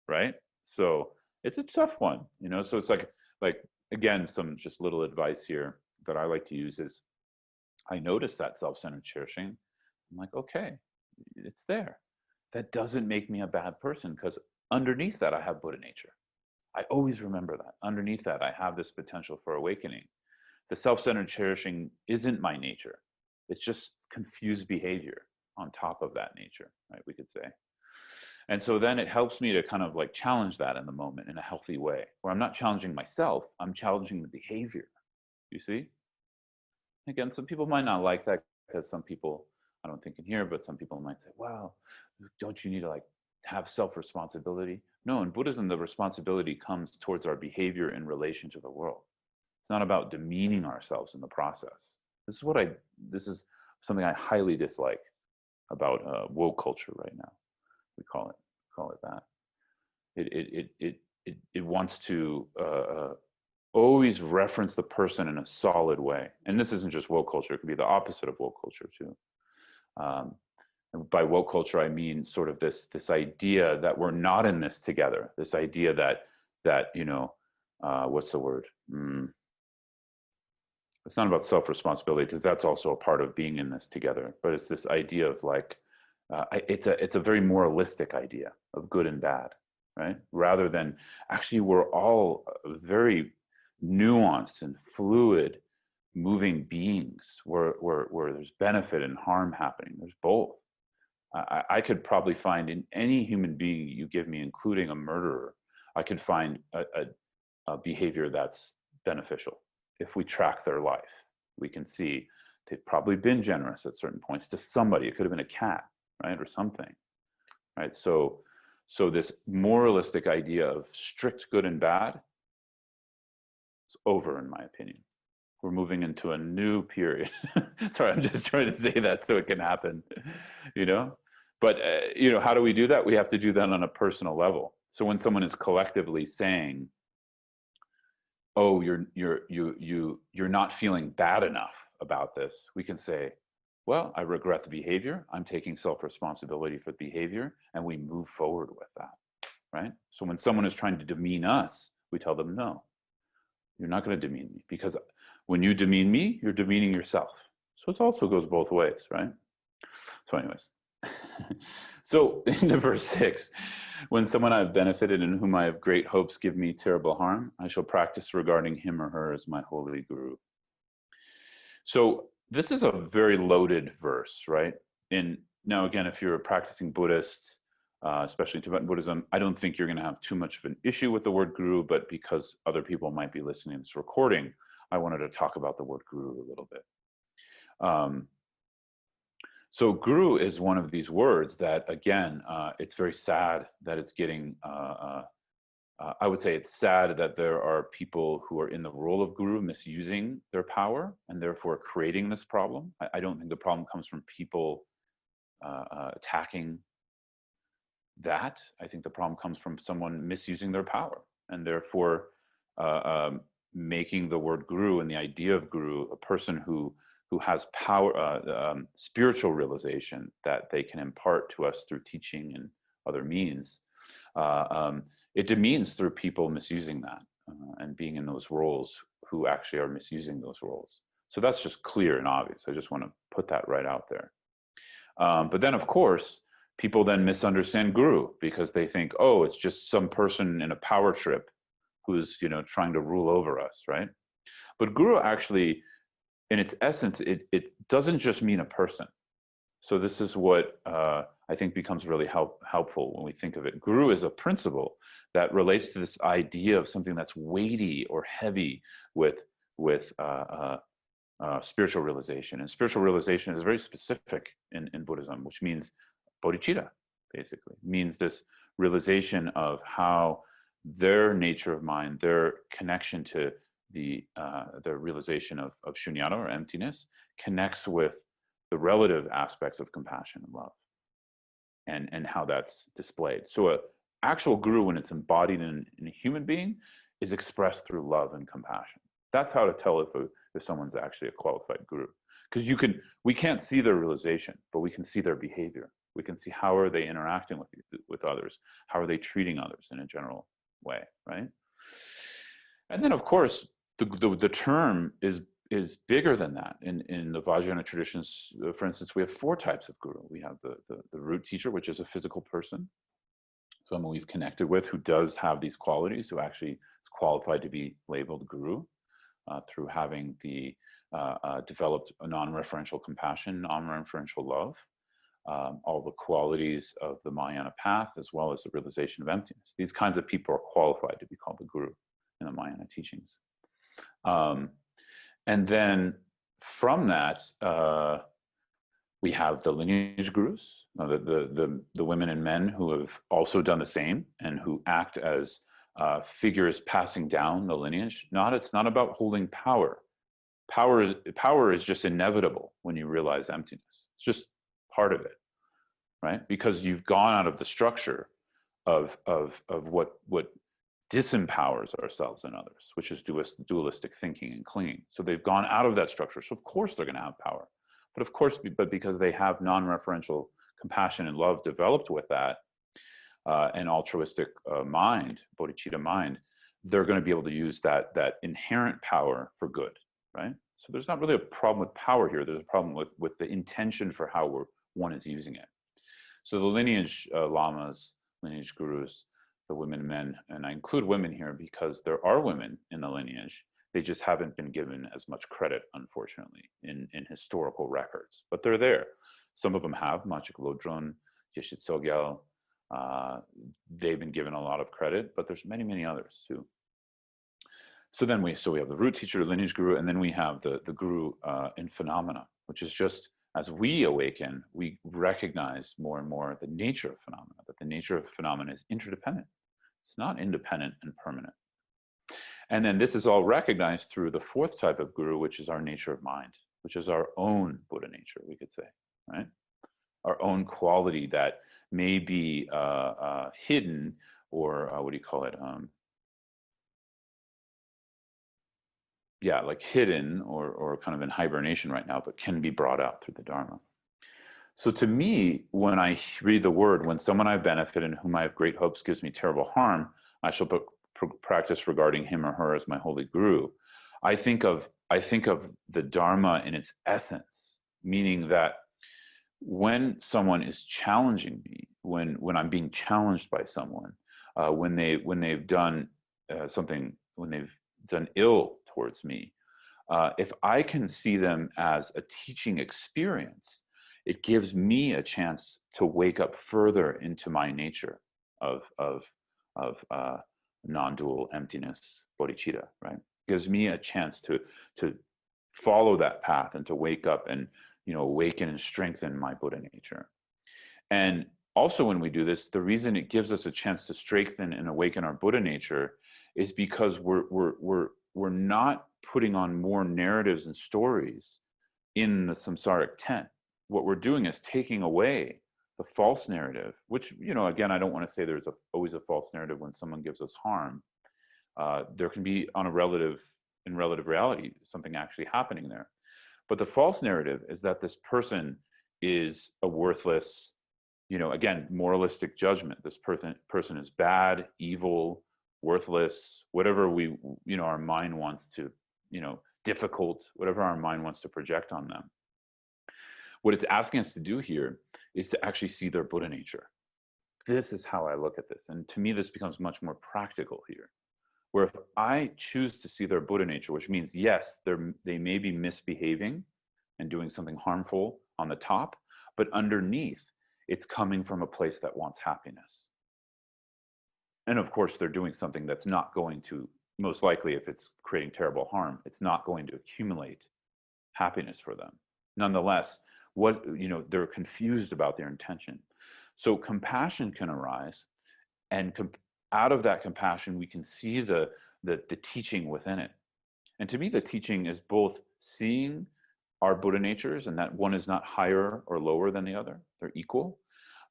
[SPEAKER 1] right? So it's a tough one, so it's like, again, some just little advice here that I like to use is, I notice that self-centered cherishing. I'm like, okay, it's there. That doesn't make me a bad person, because underneath that, I have Buddha nature. I always remember that. Underneath that, I have this potential for awakening. The self-centered cherishing isn't my nature. It's just confused behavior on top of that nature, right? We could say. And so then it helps me to kind of like challenge that in the moment in a healthy way, where I'm not challenging myself, I'm challenging the behavior. You see? Again, some people might not like that, because some people, I don't think in here, but some people might say, well, don't you need to like have self-responsibility? No, in Buddhism, the responsibility comes towards our behavior in relation to the world. It's not about demeaning ourselves in the process. This is something I highly dislike about woke culture right now. We call it that. It wants to always reference the person in a solid way. And this isn't just woke culture, it could be the opposite of woke culture too. And by woke culture, I mean sort of this idea that we're not in this together. This idea that what's the word? It's not about self-responsibility, because that's also a part of being in this together. But it's this idea of like, it's a very moralistic idea of good and bad, right? Rather than actually, we're all very nuanced and fluid, moving beings where there's benefit and harm happening. There's both. I could probably find in any human being you give me, including a murderer, I could find a behavior that's beneficial. If we track their life, we can see they've probably been generous at certain points to somebody. It could have been a cat, right, or something, right? So this moralistic idea of strict good and bad is over, in my opinion. We're moving into a new period. Sorry, I'm just trying to say that so it can happen, But how do we do that? We have to do that on a personal level. So when someone is collectively saying, "Oh, you're not feeling bad enough about this," we can say, "Well, I regret the behavior. I'm taking self-responsibility for the behavior," and we move forward with that, right? So when someone is trying to demean us, we tell them, "No, you're not going to demean me, because When you demean me, you're demeaning yourself. So it also goes both ways, right? So anyways, so into verse 6, when someone I have benefited and whom I have great hopes give me terrible harm, I shall practice regarding him or her as my holy guru. So this is a very loaded verse, right? And now again, if you're a practicing Buddhist, especially Tibetan Buddhism, I don't think you're going to have too much of an issue with the word guru, but because other people might be listening to this recording, I wanted to talk about the word guru a little bit. So guru is one of these words that, again, it's very sad that it's getting, I would say it's sad that there are people who are in the role of guru misusing their power and therefore creating this problem. I don't think the problem comes from people attacking that. I think the problem comes from someone misusing their power and therefore making the word guru and the idea of guru a person who has power, spiritual realization that they can impart to us through teaching and other means. It demeans through people misusing that and being in those roles who actually are misusing those roles. So that's just clear and obvious. I just want to put that right out there. But then, of course, people then misunderstand guru because they think, oh, it's just some person in a power trip who's, you know, trying to rule over us, right? But guru actually, in its essence, it doesn't just mean a person. So this is what I think becomes really helpful when we think of it. Guru is a principle that relates to this idea of something that's weighty or heavy with spiritual realization. And spiritual realization is very specific in Buddhism, which means bodhicitta, basically. It means this realization of how their nature of mind, their connection to the realization of shunyata or emptiness connects with the relative aspects of compassion and love and how that's displayed. So an actual guru, when it's embodied in a human being, is expressed through love and compassion. That's how to tell if someone's actually a qualified guru. Because we can't see their realization, but we can see their behavior. We can see how are they interacting with others, how are they treating others in a general way, right? And then, of course, the term is bigger than that. In the Vajrayana traditions, for instance, we have 4 types of guru. We have the root teacher, which is a physical person, someone we've connected with who does have these qualities, who actually is qualified to be labeled guru through having developed a non-referential compassion, non-referential love, all the qualities of the Mahayana path, as well as the realization of emptiness. These kinds of people are qualified to be called the guru in the Mahayana teachings. And then from that, we have the lineage gurus, the women and men who have also done the same and who act as figures passing down the lineage. It's not about holding power. Power is just inevitable when you realize emptiness. It's just part of it, right? Because you've gone out of the structure of what disempowers ourselves and others, which is dualistic thinking and clinging. So they've gone out of that structure. So of course they're going to have power. But because they have non-referential compassion and love developed with that, an altruistic mind, bodhicitta mind, they're going to be able to use that inherent power for good, right? So there's not really a problem with power here. There's a problem with the intention for how one is using it. So the lineage lamas, lineage gurus, the women and men, and I include women here because there are women in the lineage. They just haven't been given as much credit, unfortunately, in historical records. But they're there. Some of them have, Machik Lodron, Yeshit Sogyal. They've been given a lot of credit, but there's many, many others too. So we have the root teacher, lineage guru, and then we have the guru in phenomena, which is just as we awaken, we recognize more and more the nature of phenomena, that the nature of phenomena is interdependent. It's not independent and permanent. And then this is all recognized through the 4th type of guru, which is our nature of mind, which is our own Buddha nature, we could say, right? Our own quality that may be hidden or what do you call it? Like hidden or kind of in hibernation right now, but can be brought out through the Dharma. So to me, when I read the word, when someone I've benefited and whom I have great hopes gives me terrible harm, I shall practice regarding him or her as my holy guru. I think of I think of the Dharma in its essence, meaning that when someone is challenging me, when I'm being challenged by someone, when they've done something, when they've done ill towards me, if I can see them as a teaching experience, it gives me a chance to wake up further into my nature of non-dual emptiness, bodhicitta, right? Gives me a chance to follow that path and to wake up and, you know, awaken and strengthen my Buddha nature. And also when we do this, the reason it gives us a chance to strengthen and awaken our Buddha nature is because we're not putting on more narratives and stories in the samsaric tent. What we're doing is taking away the false narrative, which, you know, again, I don't want to say there's always a false narrative when someone gives us harm. There can be in relative reality, something actually happening there. But the false narrative is that this person is a worthless, you know, again, moralistic judgment. This person is bad, evil, worthless, whatever we, you know, our mind wants to, you know, difficult, whatever our mind wants to project on them. What it's asking us to do here is to actually see their Buddha nature. This is how I look at this. And to me, this becomes much more practical here, where if I choose to see their Buddha nature, which means, yes, they may be misbehaving and doing something harmful on the top, but underneath, it's coming from a place that wants happiness. And of course, they're doing something that's not going to, most likely, if it's creating terrible harm, it's not going to accumulate happiness for them. Nonetheless, they're confused about their intention. So compassion can arise, and out of that compassion, we can see the teaching within it. And to me, the teaching is both seeing our Buddha natures, and that one is not higher or lower than the other, they're equal,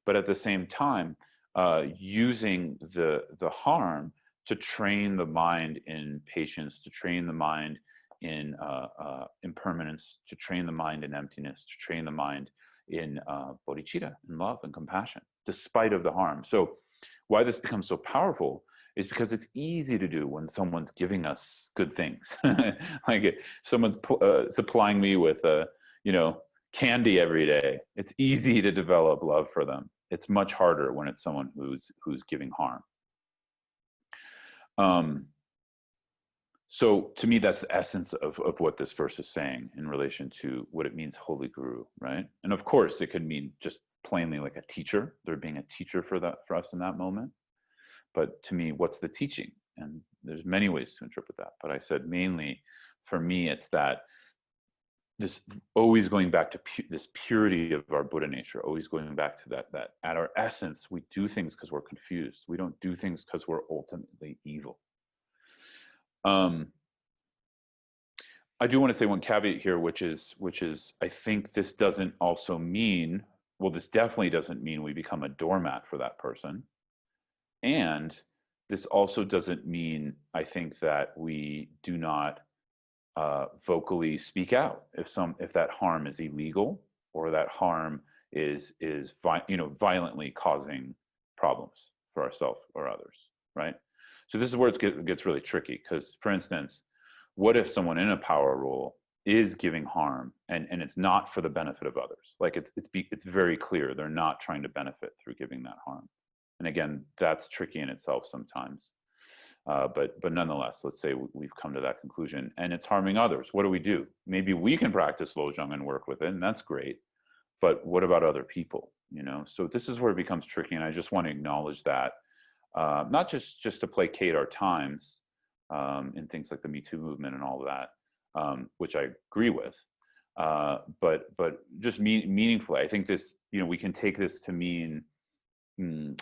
[SPEAKER 1] but at the same time, using the harm to train the mind in patience, to train the mind in impermanence, to train the mind in emptiness, to train the mind in bodhicitta, in love and compassion, despite of the harm. So why this becomes so powerful is because it's easy to do when someone's giving us good things. Like if someone's supplying me with candy every day, it's easy to develop love for them. It's much harder when it's someone who's giving harm. So to me, that's the essence of what this verse is saying in relation to what it means, holy guru, right? And of course, it could mean just plainly like a teacher. They're being a teacher for us in that moment. But to me, what's the teaching? And there's many ways to interpret that. But I said mainly, for me, it's that this always going back to this purity of our Buddha nature, always going back to that at our essence, we do things because we're confused. We don't do things because we're ultimately evil. I do want to say one caveat here, which is I think this doesn't also mean, well, this definitely doesn't mean we become a doormat for that person. And this also doesn't mean, I think, that we do not vocally speak out if that harm is illegal or that harm is violently causing problems for ourselves or others, right? So this is where it gets really tricky, because, for instance, what if someone in a power role is giving harm and it's not for the benefit of others? Like it's very clear they're not trying to benefit through giving that harm. And again, that's tricky in itself sometimes. But nonetheless, let's say we've come to that conclusion and it's harming others. What do we do? Maybe we can practice lojong and work with it, and that's great. But what about other people? So this is where it becomes tricky, and I just want to acknowledge that. Not just to placate our times in things like the Me Too movement and all of that, which I agree with, but just meaningfully. I think this, we can take this to mean,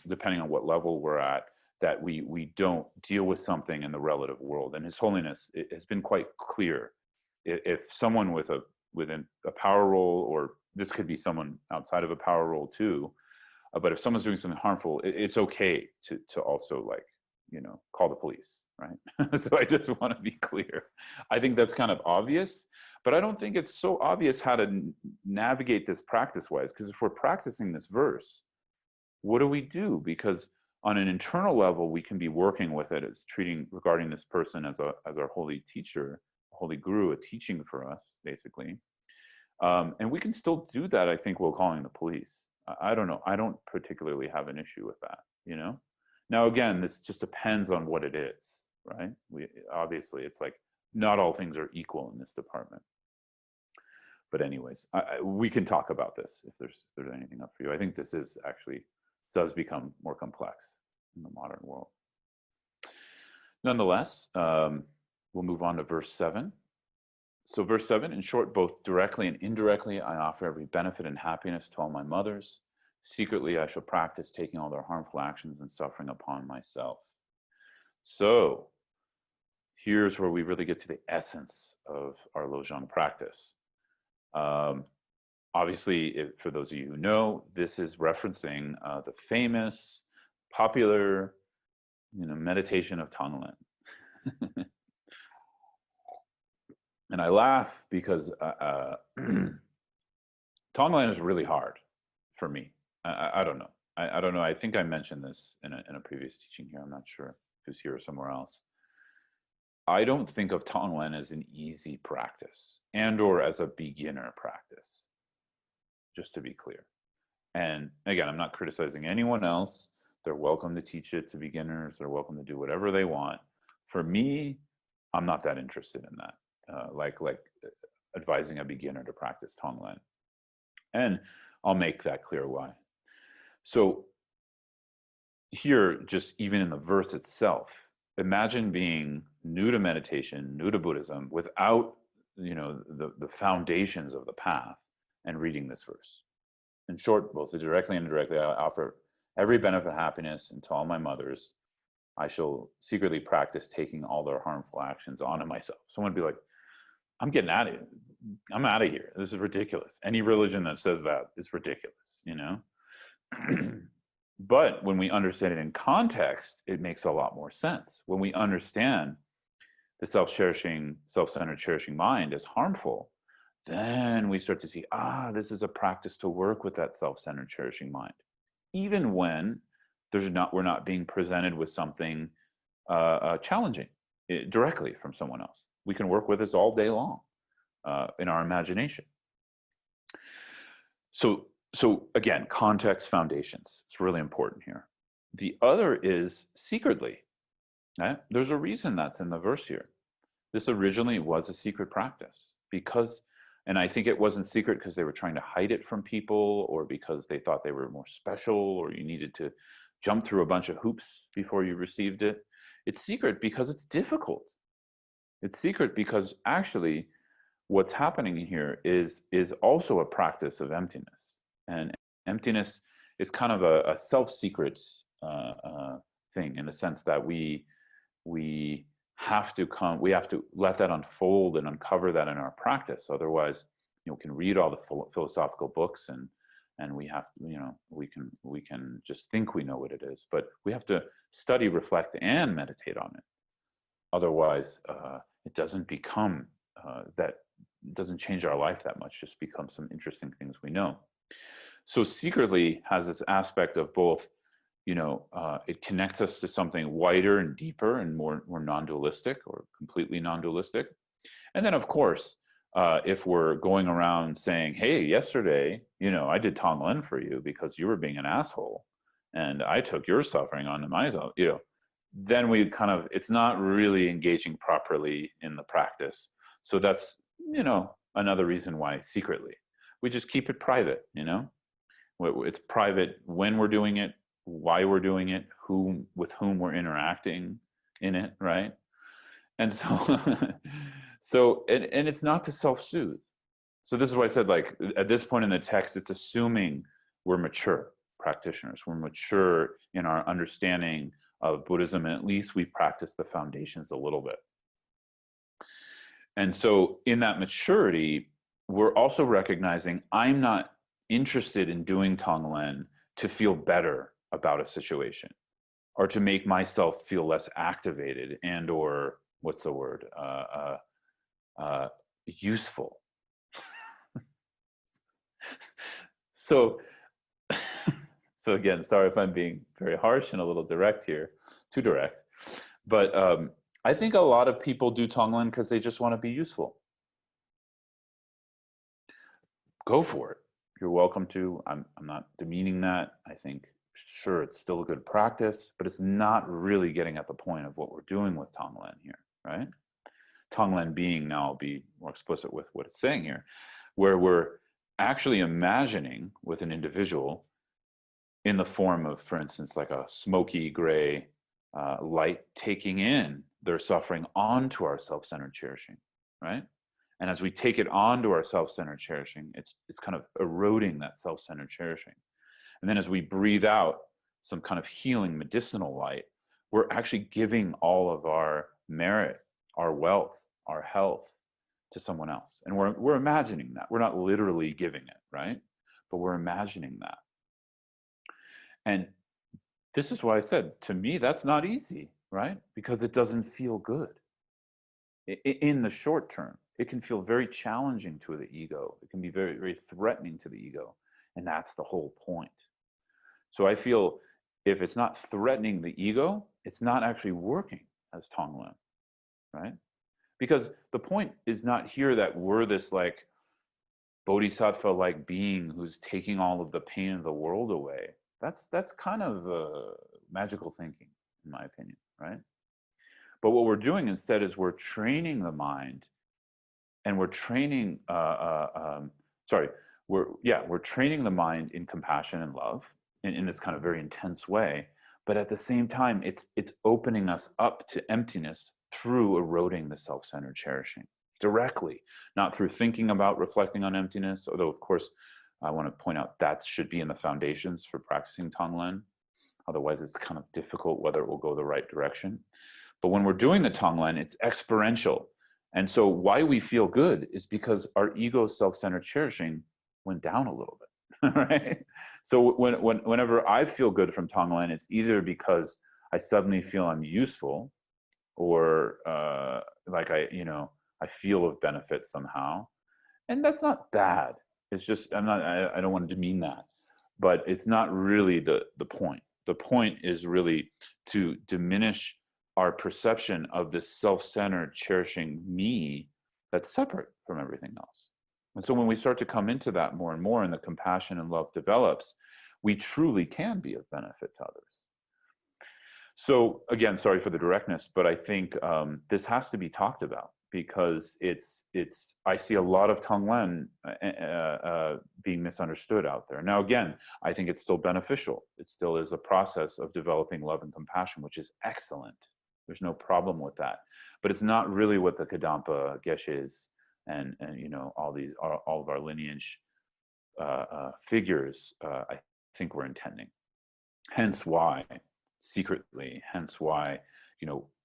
[SPEAKER 1] depending on what level we're at, that we don't deal with something in the relative world. And His Holiness, it has been quite clear. If someone within a power role, or this could be someone outside of a power role too, but if someone's doing something harmful, it's okay to also call the police, right? So I just want to be clear. I think that's kind of obvious, but I don't think it's so obvious how to navigate this practice-wise, because if we're practicing this verse, what do we do? Because on an internal level, we can be working with it as regarding this person as our holy teacher, Holy Guru, a teaching for us, basically. And we can still do that, I think, while calling the police. I don't know. I don't particularly have an issue with that, you know? Now, again, this just depends on what it is, right? Obviously, it's like not all things are equal in this department. But anyways, we can talk about this if there's anything up for you. I think this is actually does become more complex in the modern world. Nonetheless, we'll move on to verse 7. So verse 7, in short, both directly and indirectly, I offer every benefit and happiness to all my mothers. Secretly, I shall practice taking all their harmful actions and suffering upon myself. So here's where we really get to the essence of our lojong practice. Obviously, for those of you who know, this is referencing the famous, popular, meditation of Tonglen. And I laugh because Tonglen is really hard for me. I don't know. I don't know. I think I mentioned this in a previous teaching here. I'm not sure if it's here or somewhere else. I don't think of Tonglen as an easy practice and or as a beginner practice, just to be clear. And again, I'm not criticizing anyone else. They're welcome to teach it to beginners. They're welcome to do whatever they want. For me, I'm not that interested in that. Like advising a beginner to practice Tonglen. And I'll make that clear why. So here, just even in the verse itself, imagine being new to meditation, new to Buddhism, without the foundations of the path, and reading this verse. In short, both directly and indirectly, I offer every benefit of happiness and to all my mothers. I shall secretly practice taking all their harmful actions onto myself. Someone would be like, I'm getting out of it. I'm out of here. This is ridiculous. Any religion that says that is ridiculous, But when we understand it in context, it makes a lot more sense. When we understand the self-cherishing, self-centered cherishing mind is harmful, then we start to see, this is a practice to work with that self-centered cherishing mind. Even when we're not being presented with something challenging directly from someone else. We can work with this all day long in our imagination. So again, context, foundations. It's really important here. The other is secretly. Right? There's a reason that's in the verse here. This originally was a secret practice and I think it wasn't secret because they were trying to hide it from people, or because they thought they were more special, or you needed to jump through a bunch of hoops before you received it. It's secret because it's difficult. It's secret because actually what's happening here is also a practice of emptiness. And emptiness is kind of a self-secret thing, in the sense that we have to let that unfold and uncover that in our practice. Otherwise, we can read all the philosophical books and we have, we can just think we know what it is, but we have to study, reflect, and meditate on it. Otherwise, it doesn't become doesn't change our life that much, just becomes some interesting things we know. So secretly has this aspect of both, it connects us to something wider and deeper and more non-dualistic, or completely non-dualistic. And then, of course, if we're going around saying, hey, yesterday, I did Tonglen for you because you were being an asshole and I took your suffering onto myself, then it's not really engaging properly in the practice. So that's, another reason why secretly. We just keep it private, It's private when we're doing it, why we're doing it, with whom we're interacting in it, right? And so, and it's not to self-soothe. So this is why I said, like, at this point in the text, it's assuming we're mature practitioners. We're mature in our understanding of Buddhism, and at least we've practiced the foundations a little bit. And so in that maturity, we're also recognizing I'm not interested in doing Tonglen to feel better about a situation, or to make myself feel less activated and or what's the word, useful. So again, sorry if I'm being very harsh and a little direct here, too direct, but I think a lot of people do Tonglen because they just want to be useful. Go for it. You're welcome to. I'm not demeaning that. I think, sure, it's still a good practice, but it's not really getting at the point of what we're doing with Tonglen here, right? Tonglen being, now I'll be more explicit with what it's saying here, where we're actually imagining with an individual in the form of, for instance, like a smoky gray light taking in their suffering onto our self-centered cherishing, right? And as we take it onto our self-centered cherishing, it's kind of eroding that self-centered cherishing. And then as we breathe out some kind of healing medicinal light, we're actually giving all of our merit, our wealth, our health to someone else. And we're imagining that. We're not literally giving it, right? But we're imagining that. And this is why I said, to me, that's not easy, right? Because it doesn't feel good. In the short term, it can feel very challenging to the ego. It can be very, very threatening to the ego. And that's the whole point. So I feel if it's not threatening the ego, it's not actually working as Tonglen, right? Because the point is not here that we're this like bodhisattva-like being who's taking all of the pain of the world away. That's kind of magical thinking, in my opinion, right? But what we're doing instead is we're training the mind, and we're training. We're training the mind in compassion and love in this kind of very intense way. But at the same time, it's opening us up to emptiness through eroding the self-centered cherishing directly, not through thinking about reflecting on emptiness. Although, of course, I want to point out that should be in the foundations for practicing Tonglen. Otherwise, it's kind of difficult whether it will go the right direction. But when we're doing the Tonglen, it's experiential. And so why we feel good is because our ego self-centered cherishing went down a little bit, right? So whenever I feel good from Tonglen, it's either because I suddenly feel I'm useful, or like I feel of benefit somehow. And that's not bad. It's just, I don't want to demean that, but it's not really the point. The point is really to diminish our perception of this self-centered cherishing me that's separate from everything else. And so when we start to come into that more and more, and the compassion and love develops, we truly can be of benefit to others. So again, sorry for the directness, but I think this has to be talked about, because I see a lot of Tonglen being misunderstood out there. Now, again, I think it's still beneficial. It still is a process of developing love and compassion, which is excellent. There's no problem with that. But it's not really what the Kadampa Geshes and all of our lineage figures, I think we're intending. Hence why, secretly,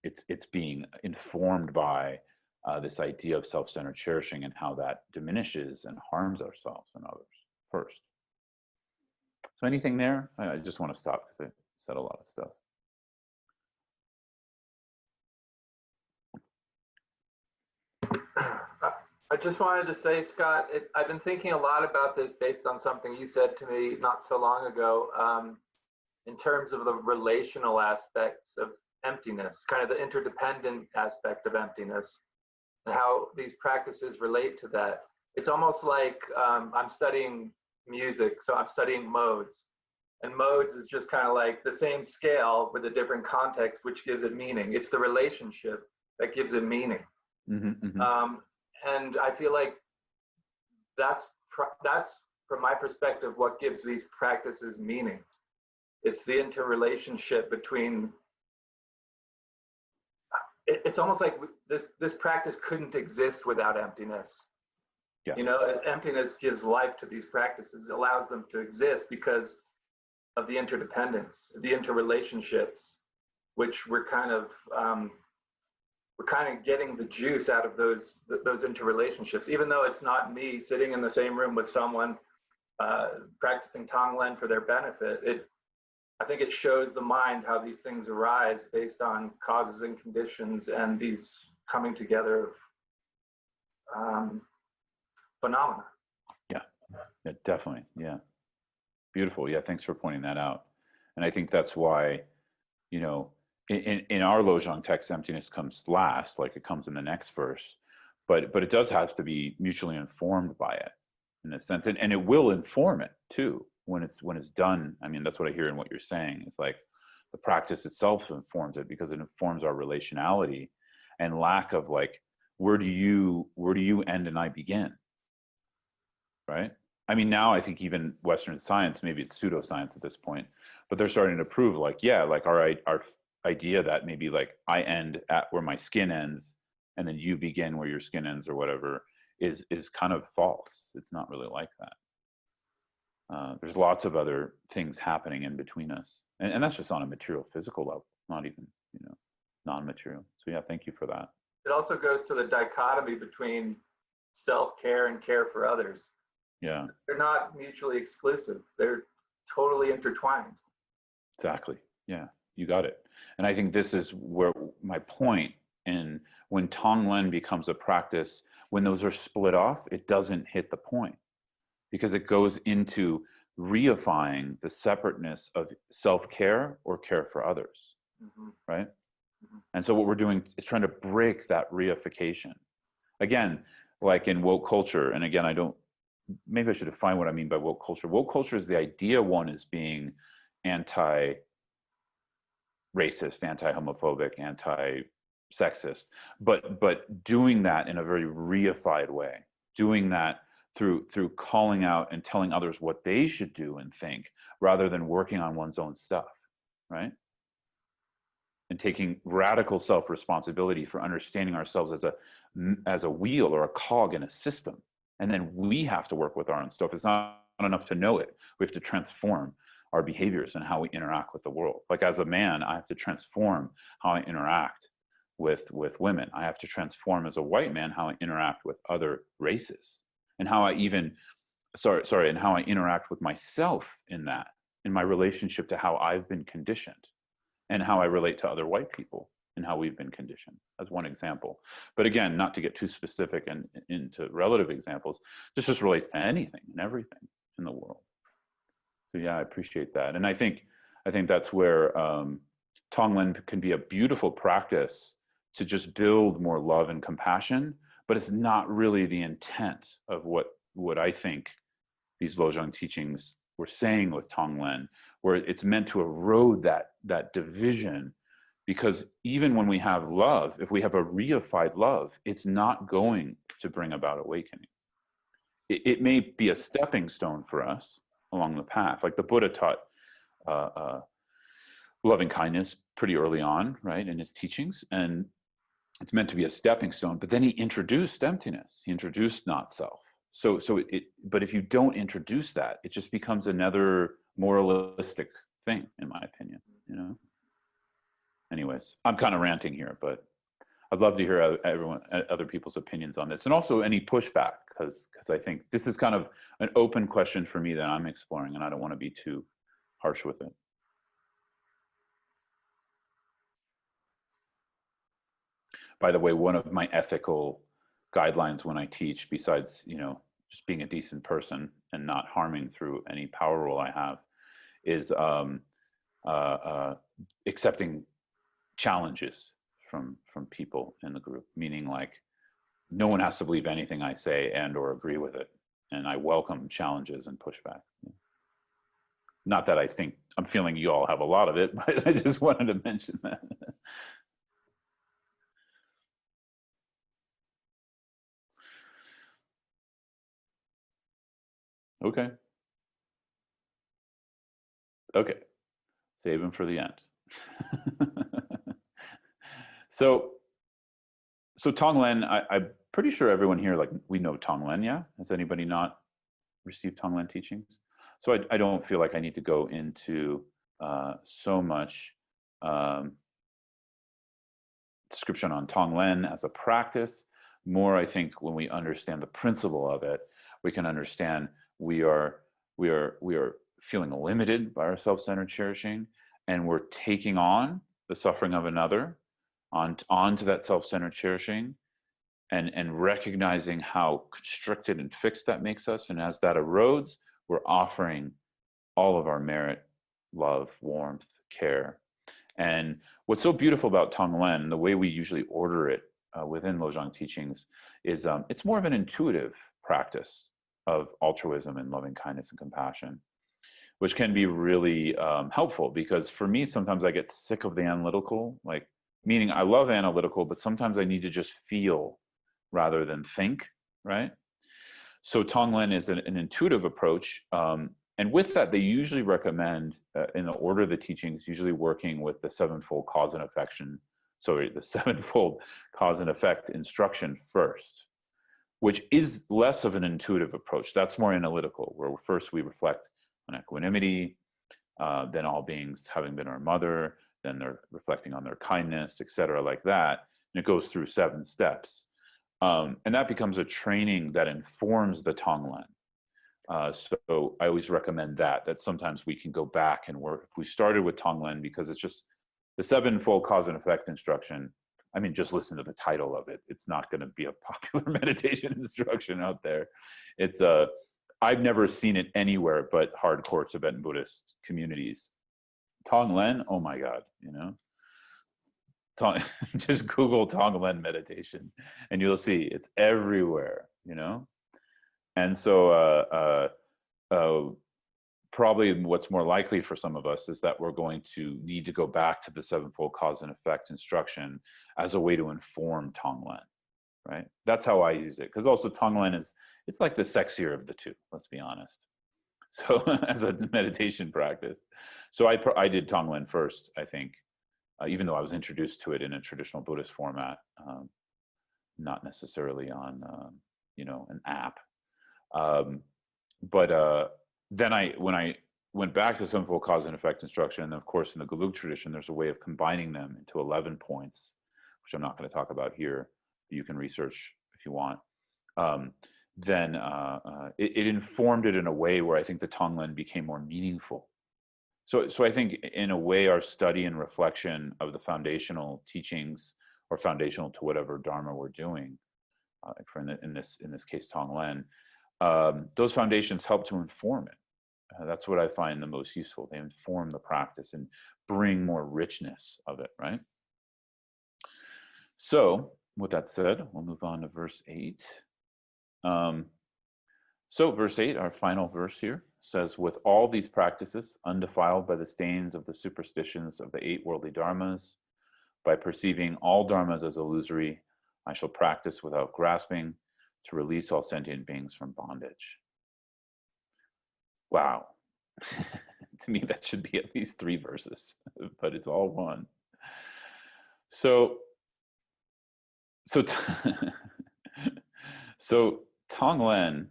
[SPEAKER 1] it's being informed by this idea of self-centered cherishing, and how that diminishes and harms ourselves and others first. So anything there? I just want to stop because I said a lot of stuff.
[SPEAKER 2] I just wanted to say, Scott, I've been thinking a lot about this based on something you said to me not so long ago, in terms of the relational aspects of emptiness, kind of the interdependent aspect of emptiness, and how these practices relate to that. It's almost like I'm studying music, so I'm studying modes. And modes is just kind of like the same scale with a different context, which gives it meaning. It's the relationship that gives it meaning. Mm-hmm, mm-hmm. And I feel like that's from my perspective what gives these practices meaning. It's the interrelationship between. It's almost like this practice couldn't exist without emptiness. Yeah. Emptiness gives life to these practices. It allows them to exist because of the interdependence, the interrelationships, which we're kind of getting the juice out of those interrelationships. Even though it's not me sitting in the same room with someone practicing Tonglen for their benefit, I think it shows the mind how these things arise based on causes and conditions and these coming together of phenomena.
[SPEAKER 1] Yeah, definitely. Yeah. Beautiful. Yeah, thanks for pointing that out. And I think that's why, in our lojong text, emptiness comes last, like it comes in the next verse, but it does have to be mutually informed by it in a sense, and it will inform it too when it's done. I mean, that's what I hear in what you're saying. It's like the practice itself informs it because it informs our relationality and lack of like, where do you end and I begin, right? I mean, now I think even Western science, maybe it's pseudoscience at this point, but they're starting to prove like, yeah, like our idea that maybe like I end at where my skin ends and then you begin where your skin ends or whatever is kind of false. It's not really like that. There's lots of other things happening in between us. And that's just on a material, physical level, not even, non-material. So yeah, thank you for that.
[SPEAKER 2] It also goes to the dichotomy between self-care and care for others.
[SPEAKER 1] Yeah.
[SPEAKER 2] They're not mutually exclusive. They're totally intertwined.
[SPEAKER 1] Exactly. Yeah, you got it. And I think this is where my point in when Tonglen becomes a practice, when those are split off, it doesn't hit the point because it goes into reifying the separateness of self-care or care for others, right? And so what we're doing is trying to break that reification. Again, like in woke culture, and again, maybe I should define what I mean by woke culture. Woke culture is the idea one is being anti-racist, anti-homophobic, anti-sexist, but doing that in a very reified way, doing that through calling out and telling others what they should do and think, rather than working on one's own stuff, right? And taking radical self-responsibility for understanding ourselves as a wheel or a cog in a system. And then we have to work with our own stuff. It's not enough to know it. We have to transform our behaviors and how we interact with the world. Like as a man, I have to transform how I interact with women. I have to transform as a white man how I interact with other races, and how I even, and how I interact with myself in my relationship to how I've been conditioned and how I relate to other white people and how we've been conditioned, as one example. But again, not to get too specific and into relative examples, this just relates to anything and everything in the world. So yeah, I appreciate that. And I think that's where Tonglen can be a beautiful practice to just build more love and compassion, but it's not really the intent of what I think these lojong teachings were saying with Tonglen, where it's meant to erode that division. Because even when we have love, if we have a reified love, it's not going to bring about awakening. It may be a stepping stone for us along the path. Like the Buddha taught loving kindness pretty early on, right, in his teachings. And it's meant to be a stepping stone, but then he introduced emptiness. He introduced not self. But if you don't introduce that, it just becomes another moralistic thing, in my opinion, Anyways, I'm kind of ranting here, but I'd love to hear other people's opinions on this, and also any pushback, because I think this is kind of an open question for me that I'm exploring, and I don't want to be too harsh with it. By the way, one of my ethical guidelines when I teach, besides just being a decent person and not harming through any power role I have, is accepting challenges from people in the group, meaning like no one has to believe anything I say and or agree with it, and I welcome challenges and pushback. Not that I think I'm feeling you all have a lot of it, but I just wanted to mention that. Okay, save them for the end. So Tonglen, I'm pretty sure everyone here, like, we know Tonglen, yeah? Has anybody not received Tonglen teachings? So I don't feel like I need to go into so much description on Tonglen as a practice. More, I think, when we understand the principle of it, we can understand we are feeling limited by our self-centered cherishing, and we're taking on the suffering of another onto that self-centered cherishing, and recognizing how constricted and fixed that makes us. And as that erodes, we're offering all of our merit, love, warmth, care, And what's so beautiful about Tonglen, the way we usually order it within lojong teachings, is it's more of an intuitive practice of altruism and loving kindness and compassion, which can be really helpful, because for me, sometimes I get sick of the analytical, like, meaning I love analytical, but sometimes I need to just feel rather than think, right? So Tonglen is an intuitive approach. And with that, they usually recommend, in the order of the teachings, usually working with the sevenfold cause and the sevenfold cause and effect instruction first, which is less of an intuitive approach. That's more analytical, where first we reflect on equanimity, then all beings having been our mother, then they're reflecting on their kindness, etc., like that. And it goes through 7 steps. And that becomes a training that informs the Tonglen. So I always recommend that sometimes we can go back and work. If we started with Tonglen, because it's just the sevenfold cause and effect instruction, I mean, just listen to the title of it. It's not going to be a popular meditation instruction out there. It's I've never seen it anywhere but hardcore Tibetan Buddhist communities. Tonglen, oh my God, you know. Just Google Tonglen meditation and you'll see it's everywhere, you know. And so probably what's more likely for some of us is that we're going to need to go back to the sevenfold cause and effect instruction as a way to inform Tonglen, right? That's how I use it, because also Tonglen it's like the sexier of the two, let's be honest. So as a meditation practice, so I did Tonglen first, I think, even though I was introduced to it in a traditional Buddhist format, not necessarily on an app. But then when I went back to sevenfold cause and effect instruction, and of course in the Gelug tradition, there's a way of combining them into 11 points, which I'm not going to talk about here. You can research if you want. Then it informed it in a way where I think the Tonglen became more meaningful. So I think in a way our study and reflection of the foundational teachings, or foundational to whatever Dharma we're doing, in this case Tonglen, those foundations help to inform it. That's what I find the most useful. They inform the practice and bring more richness of it, right? So with that said, we'll move on to verse 8. So verse 8, our final verse here, says, with all these practices, undefiled by the stains of the superstitions of the 8 worldly dharmas, by perceiving all dharmas as illusory, I shall practice without grasping to release all sentient beings from bondage. Wow. To me, that should be at least 3 verses, but it's all one. So Tonglen,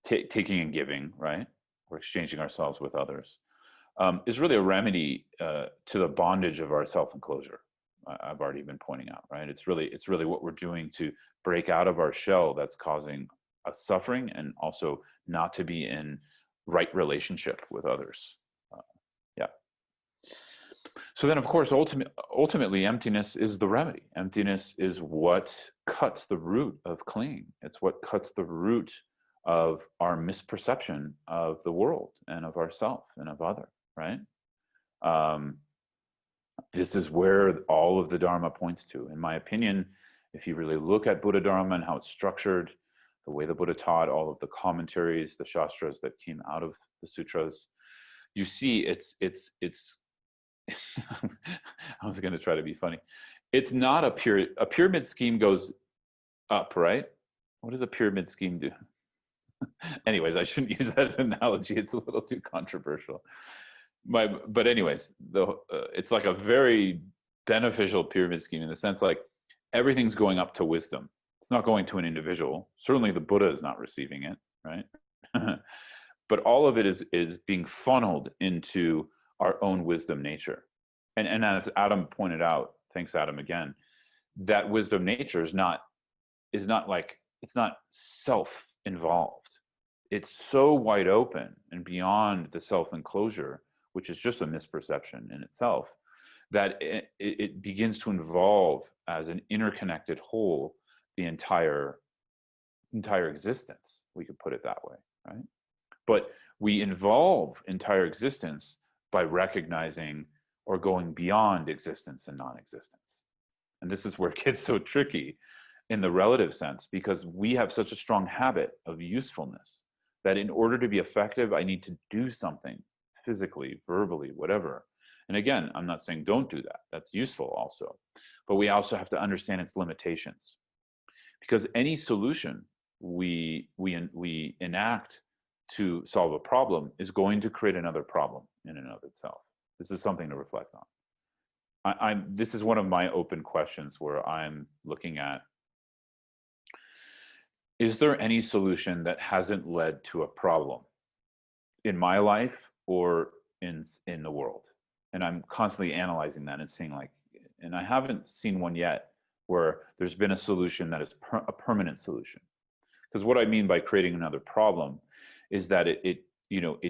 [SPEAKER 1] taking and giving, right? We're exchanging ourselves with others, is really a remedy to the bondage of our self-enclosure. I've already been pointing out, right? It's really what we're doing to break out of our shell that's causing us suffering, and also not to be in right relationship with others. Yeah. So then, of course, ultimately, emptiness is the remedy. Emptiness is what cuts the root of clinging. It's what cuts the root of our misperception of the world and of ourself and of other, right? This is where all of the Dharma points to. In my opinion, if you really look at Buddha Dharma and how it's structured, the way the Buddha taught, all of the commentaries, the shastras that came out of the sutras, you see it's I was going to try to be funny. It's not a pyramid scheme goes up, right? What does a pyramid scheme do? Anyways, I shouldn't use that as an analogy. It's a little too controversial. But anyways, it's like a very beneficial pyramid scheme in the sense like everything's going up to wisdom. It's not going to an individual. Certainly the Buddha is not receiving it, right? But all of it is being funneled into our own wisdom nature. And as Adam pointed out, thanks Adam again, that wisdom nature is not like, it's not self-involved. It's so wide open and beyond the self-enclosure, which is just a misperception in itself, that it begins to involve as an interconnected whole the entire existence. We could put it that way, right? But we involve entire existence by recognizing or going beyond existence and non-existence. And this is where it gets so tricky in the relative sense, because we have such a strong habit of usefulness that in order to be effective, I need to do something physically, verbally, whatever. And again, I'm not saying don't do that. That's useful also. But we also have to understand its limitations, because any solution we enact to solve a problem is going to create another problem in and of itself. This is something to reflect on. This is one of my open questions where I'm looking at, is there any solution that hasn't led to a problem in my life or in the world? And I'm constantly analyzing that and seeing like, and I haven't seen one yet where there's been a solution that is a permanent solution. Because what I mean by creating another problem is that it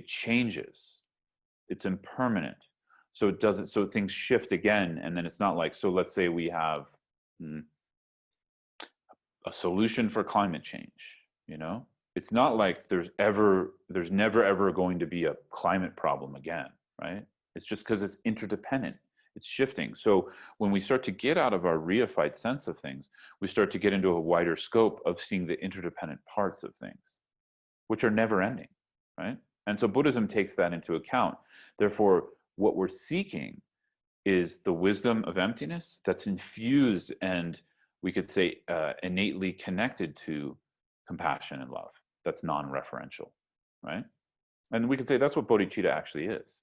[SPEAKER 1] changes, it's impermanent. So it doesn't, so things shift again, and then it's not like, so let's say we have a solution for climate change, it's not like there's never ever going to be a climate problem again, right? It's just because it's interdependent, it's shifting. So when we start to get out of our reified sense of things, we start to get into a wider scope of seeing the interdependent parts of things, which are never ending, right? And so Buddhism takes that into account. Therefore, what we're seeking is the wisdom of emptiness that's infused and we could say innately connected to compassion and love. That's non-referential, right? And we could say that's what bodhicitta actually is.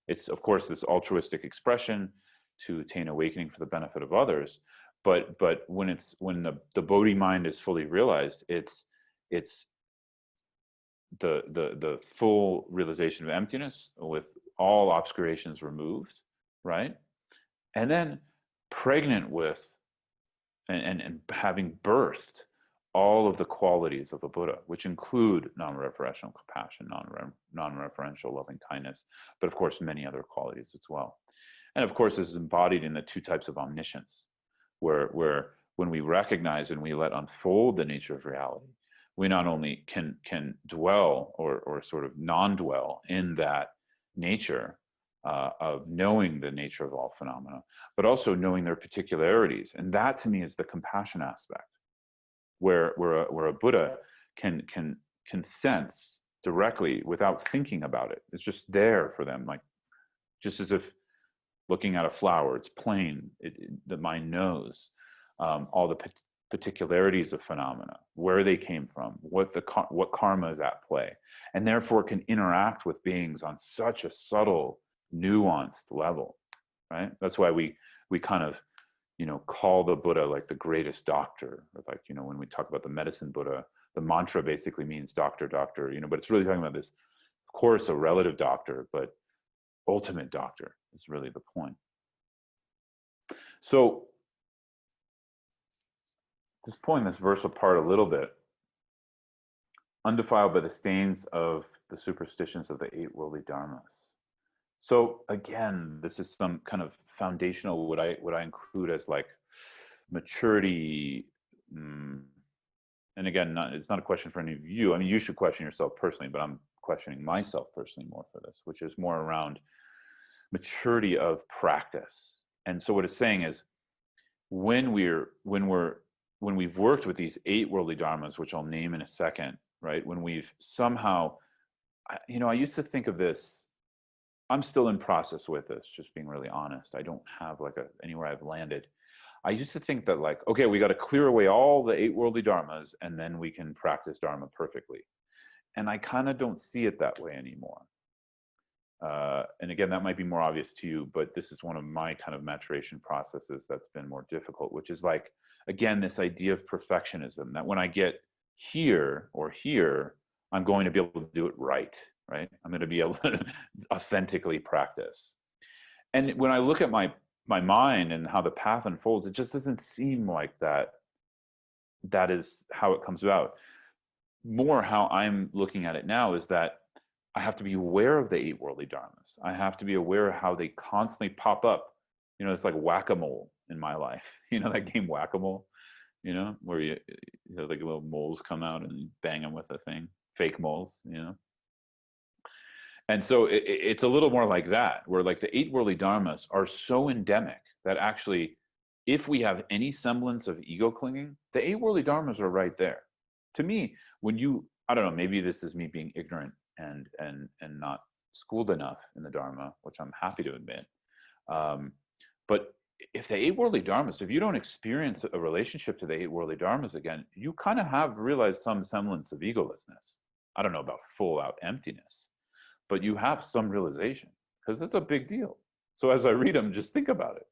[SPEAKER 1] It's, of course, this altruistic expression to attain awakening for the benefit of others. But when the bodhi mind is fully realized, it's the full realization of emptiness with all obscurations removed, right? And then pregnant with and having birthed all of the qualities of a Buddha, which include non-referential compassion, non-referential loving kindness, but of course many other qualities as well. And of course this is embodied in the two types of omniscience, where when we recognize and we let unfold the nature of reality, we not only can dwell or sort of non-dwell in that nature of knowing the nature of all phenomena, but also knowing their particularities. And that to me is the compassion aspect, where a Buddha can sense directly without thinking about it. It's just there for them, like just as if looking at a flower, it's plain, the mind knows all the particularities of phenomena, where they came from, what karma is at play, and therefore can interact with beings on such a subtle, nuanced level, right? That's why we kind of call the Buddha like the greatest doctor, or like when we talk about the medicine Buddha, the mantra basically means doctor, but it's really talking about this, of course, a relative doctor, but ultimate doctor is really the point. So just pulling this verse apart a little bit, undefiled by the stains of the superstitions of the 8 worldly dharmas. So again, this is some kind of foundational, what I include as like maturity. And again, it's not a question for any of you. I mean, you should question yourself personally, but I'm questioning myself personally more for this, which is more around maturity of practice. And so what it's saying is, when we've worked with these 8 worldly dharmas, which I'll name in a second, right? When we've somehow, I used to think of this, I'm still in process with this, just being really honest. I don't have like anywhere I've landed. I used to think that like, okay, we got to clear away all the 8 worldly dharmas and then we can practice dharma perfectly. And I kind of don't see it that way anymore. And again, that might be more obvious to you, but this is one of my kind of maturation processes that's been more difficult, which is like, again, this idea of perfectionism, that when I get here or here, I'm going to be able to do it right? I'm going to be able to authentically practice. And when I look at my mind and how the path unfolds, it just doesn't seem like that is how it comes about. More how I'm looking at it now is that I have to be aware of the 8 worldly dharmas. I have to be aware of how they constantly pop up. It's like whack-a-mole in my life. That game whack-a-mole, where you like little moles come out and you bang them with a thing, fake moles, And so it's a little more like that, where like the 8 worldly dharmas are so endemic that actually, if we have any semblance of ego clinging, the 8 worldly dharmas are right there. To me, when you, I don't know, maybe this is me being ignorant and not schooled enough in the Dharma, which I'm happy to admit. But if the 8 worldly dharmas, if you don't experience a relationship to the 8 worldly dharmas again, you kind of have realized some semblance of egolessness. I don't know about full out emptiness, but you have some realization, because it's a big deal. So as I read them, just think about it.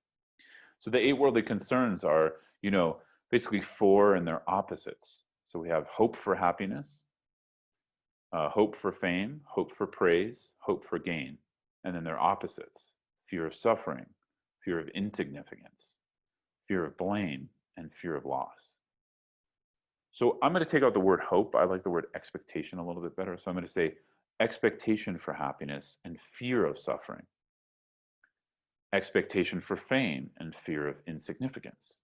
[SPEAKER 1] So the 8 worldly concerns are, you know, basically 4 and their opposites. So we have hope for happiness, hope for fame, hope for praise, hope for gain, and then their opposites: fear of suffering, fear of insignificance, fear of blame, and fear of loss. So I'm going to take out the word hope. I like the word expectation a little bit better. So I'm going to say expectation for happiness and fear of suffering, expectation for fame and fear of insignificance,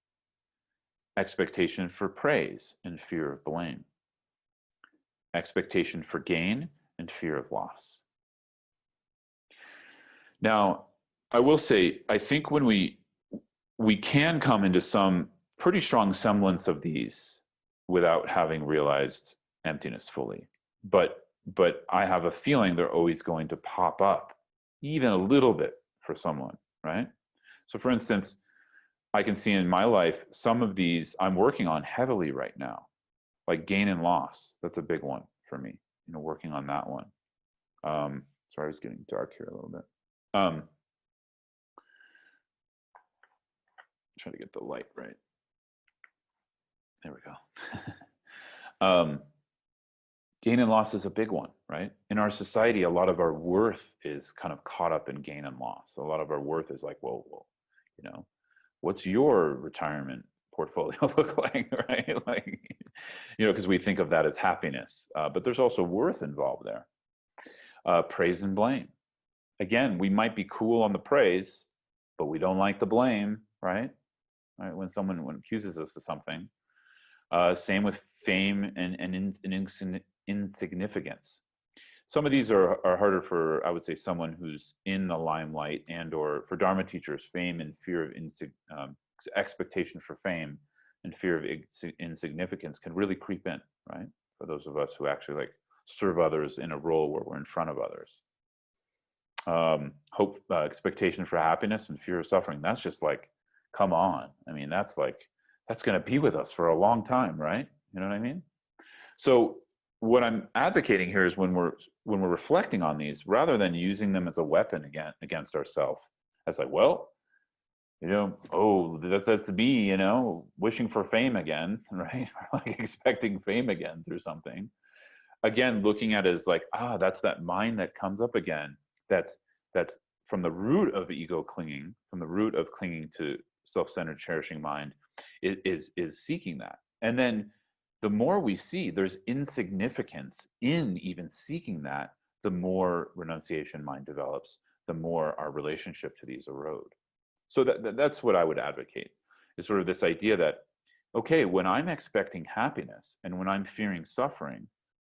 [SPEAKER 1] expectation for praise and fear of blame, expectation for gain and fear of loss. Now, I will say, I think when we can come into some pretty strong semblance of these without having realized emptiness fully. But I have a feeling they're always going to pop up, even a little bit for someone, right? So for instance, I can see in my life, some of these I'm working on heavily right now, like gain and loss. That's a big one for me, you know, working on that one. Sorry, it's getting dark here a little bit. Try to get the light right. There we go. Gain and loss is a big one, right? In our society, a lot of our worth is kind of caught up in gain and loss. A lot of our worth is like, well, you know, what's your retirement portfolio look like, right? Like, you know, because we think of that as happiness, but there's also worth involved there. Praise and blame. Again, we might be cool on the praise, but we don't like the blame, right? Right? When someone accuses us of something. Same with fame and insignificance. Some of these are harder for, I would say, someone who's in the limelight, and or for Dharma teachers, fame and fear of expectation for fame and fear of insignificance can really creep in, right? For those of us who actually like serve others in a role where we're in front of others. Hope, expectation for happiness and fear of suffering. That's just like, come on. I mean, that's going to be with us for a long time, right? You know what I mean? So what I'm advocating here is when we're reflecting on these, rather than using them as a weapon against ourselves, as like, well, you know, oh, that's me, you know, wishing for fame again, right? Like expecting fame again through something. Again, looking at it as like, that's that mind that comes up again. That's from the root of ego clinging, from the root of clinging to self-centered cherishing mind, is seeking that. And then the more we see there's insignificance in even seeking that, the more renunciation mind develops, the more our relationship to these erode. So that's what I would advocate, is sort of this idea that, okay, when I'm expecting happiness and when I'm fearing suffering,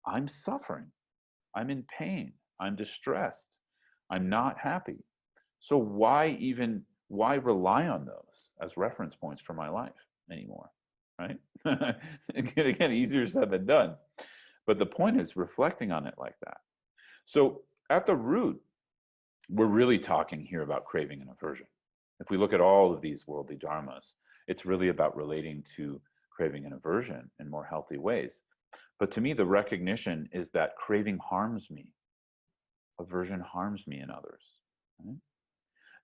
[SPEAKER 1] I'm suffering, I'm in pain, I'm distressed, I'm not happy. So why rely on those as reference points for my life anymore, right? Again, easier said than done. But the point is reflecting on it like that. So at the root, we're really talking here about craving and aversion. If we look at all of these worldly dharmas, it's really about relating to craving and aversion in more healthy ways. But to me, the recognition is that craving harms me, aversion harms me and others. Right?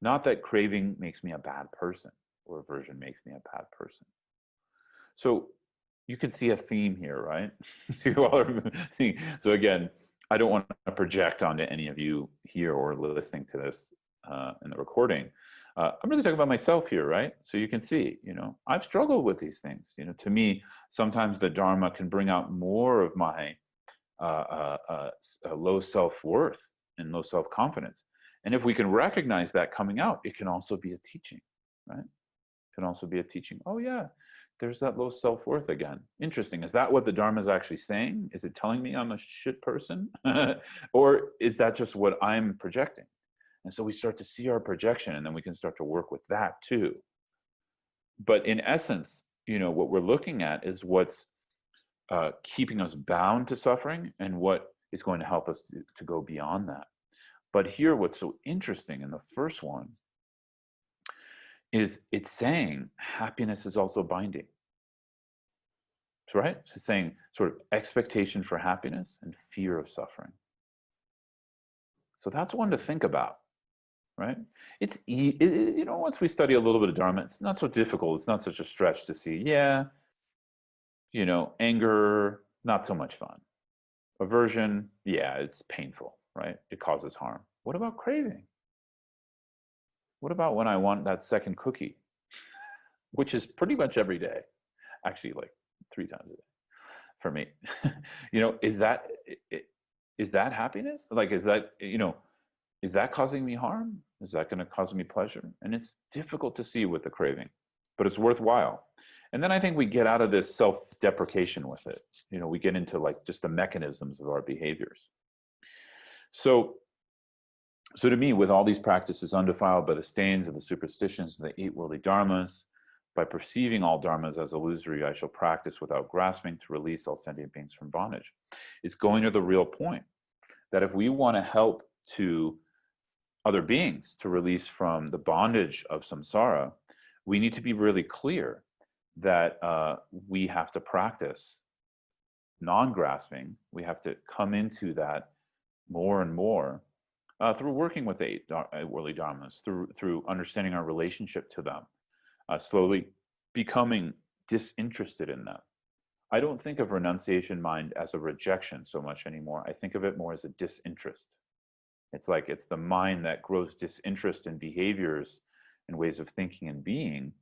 [SPEAKER 1] Not that craving makes me a bad person or aversion makes me a bad person. So you can see a theme here, right? You all are seeing. So again, I don't want to project onto any of you here or listening to this in the recording. I'm really talking about myself here, right? So you can see, you know, I've struggled with these things. You know, to me, sometimes the Dharma can bring out more of my low self-worth and low self-confidence. And if we can recognize that coming out, it can also be a teaching, right? It can also be a teaching. Oh yeah, there's that low self-worth again. Interesting. Is that what the Dharma is actually saying? Is it telling me I'm a shit person? Or is that just what I'm projecting? And so we start to see our projection, and then we can start to work with that too. But in essence, what we're looking at is what's keeping us bound to suffering and what is going to help us to go beyond that. But here, what's so interesting in the first one is it's saying happiness is also binding. That's right. It's saying sort of expectation for happiness and fear of suffering. So that's one to think about, right? It's, once we study a little bit of Dharma, it's not so difficult. It's not such a stretch to see, anger, not so much fun. Aversion, yeah, it's painful, right? It causes harm. What about craving? What about when I want that second cookie, which is pretty much every day, actually like 3 times a day for me? Is that happiness? Like, is that causing me harm? Is that going to cause me pleasure? And it's difficult to see with the craving, but it's worthwhile. And then I think we get out of this self-deprecation with it. We get into like just the mechanisms of our behaviors. So to me, with all these practices undefiled by the stains of the superstitions of the 8 worldly dharmas, by perceiving all dharmas as illusory, I shall practice without grasping to release all sentient beings from bondage. It's going to the real point that if we want to help to other beings to release from the bondage of samsara, we need to be really clear that we have to practice non-grasping. We have to come into that more and more through working with the 8 worldly dharmas, through understanding our relationship to them, slowly becoming disinterested in them. I don't think of renunciation mind as a rejection so much anymore. I think of it more as a disinterest. It's like it's the mind that grows disinterest in behaviors and ways of thinking and being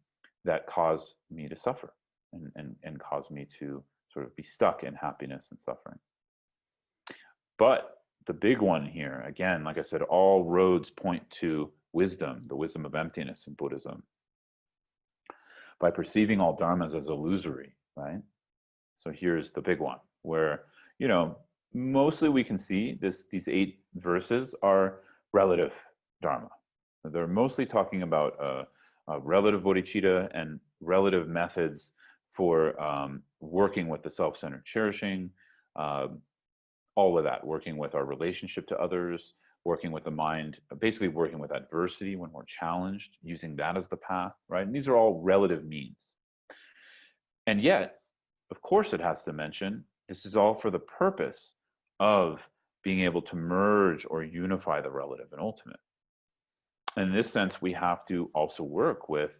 [SPEAKER 1] that cause me to suffer and cause me to sort of be stuck in happiness and suffering. But the big one here, again, like I said, all roads point to wisdom, the wisdom of emptiness in Buddhism, by perceiving all dharmas as illusory, right? So here's the big one, where, mostly we can see these 8 verses are relative dharma. They're mostly talking about relative bodhicitta and relative methods for working with the self-centered cherishing, all of that, working with our relationship to others, working with the mind, basically working with adversity when we're challenged, using that as the path, right? And these are all relative means. And yet, of course, it has to mention, this is all for the purpose of being able to merge or unify the relative and ultimate. And in this sense, we have to also work with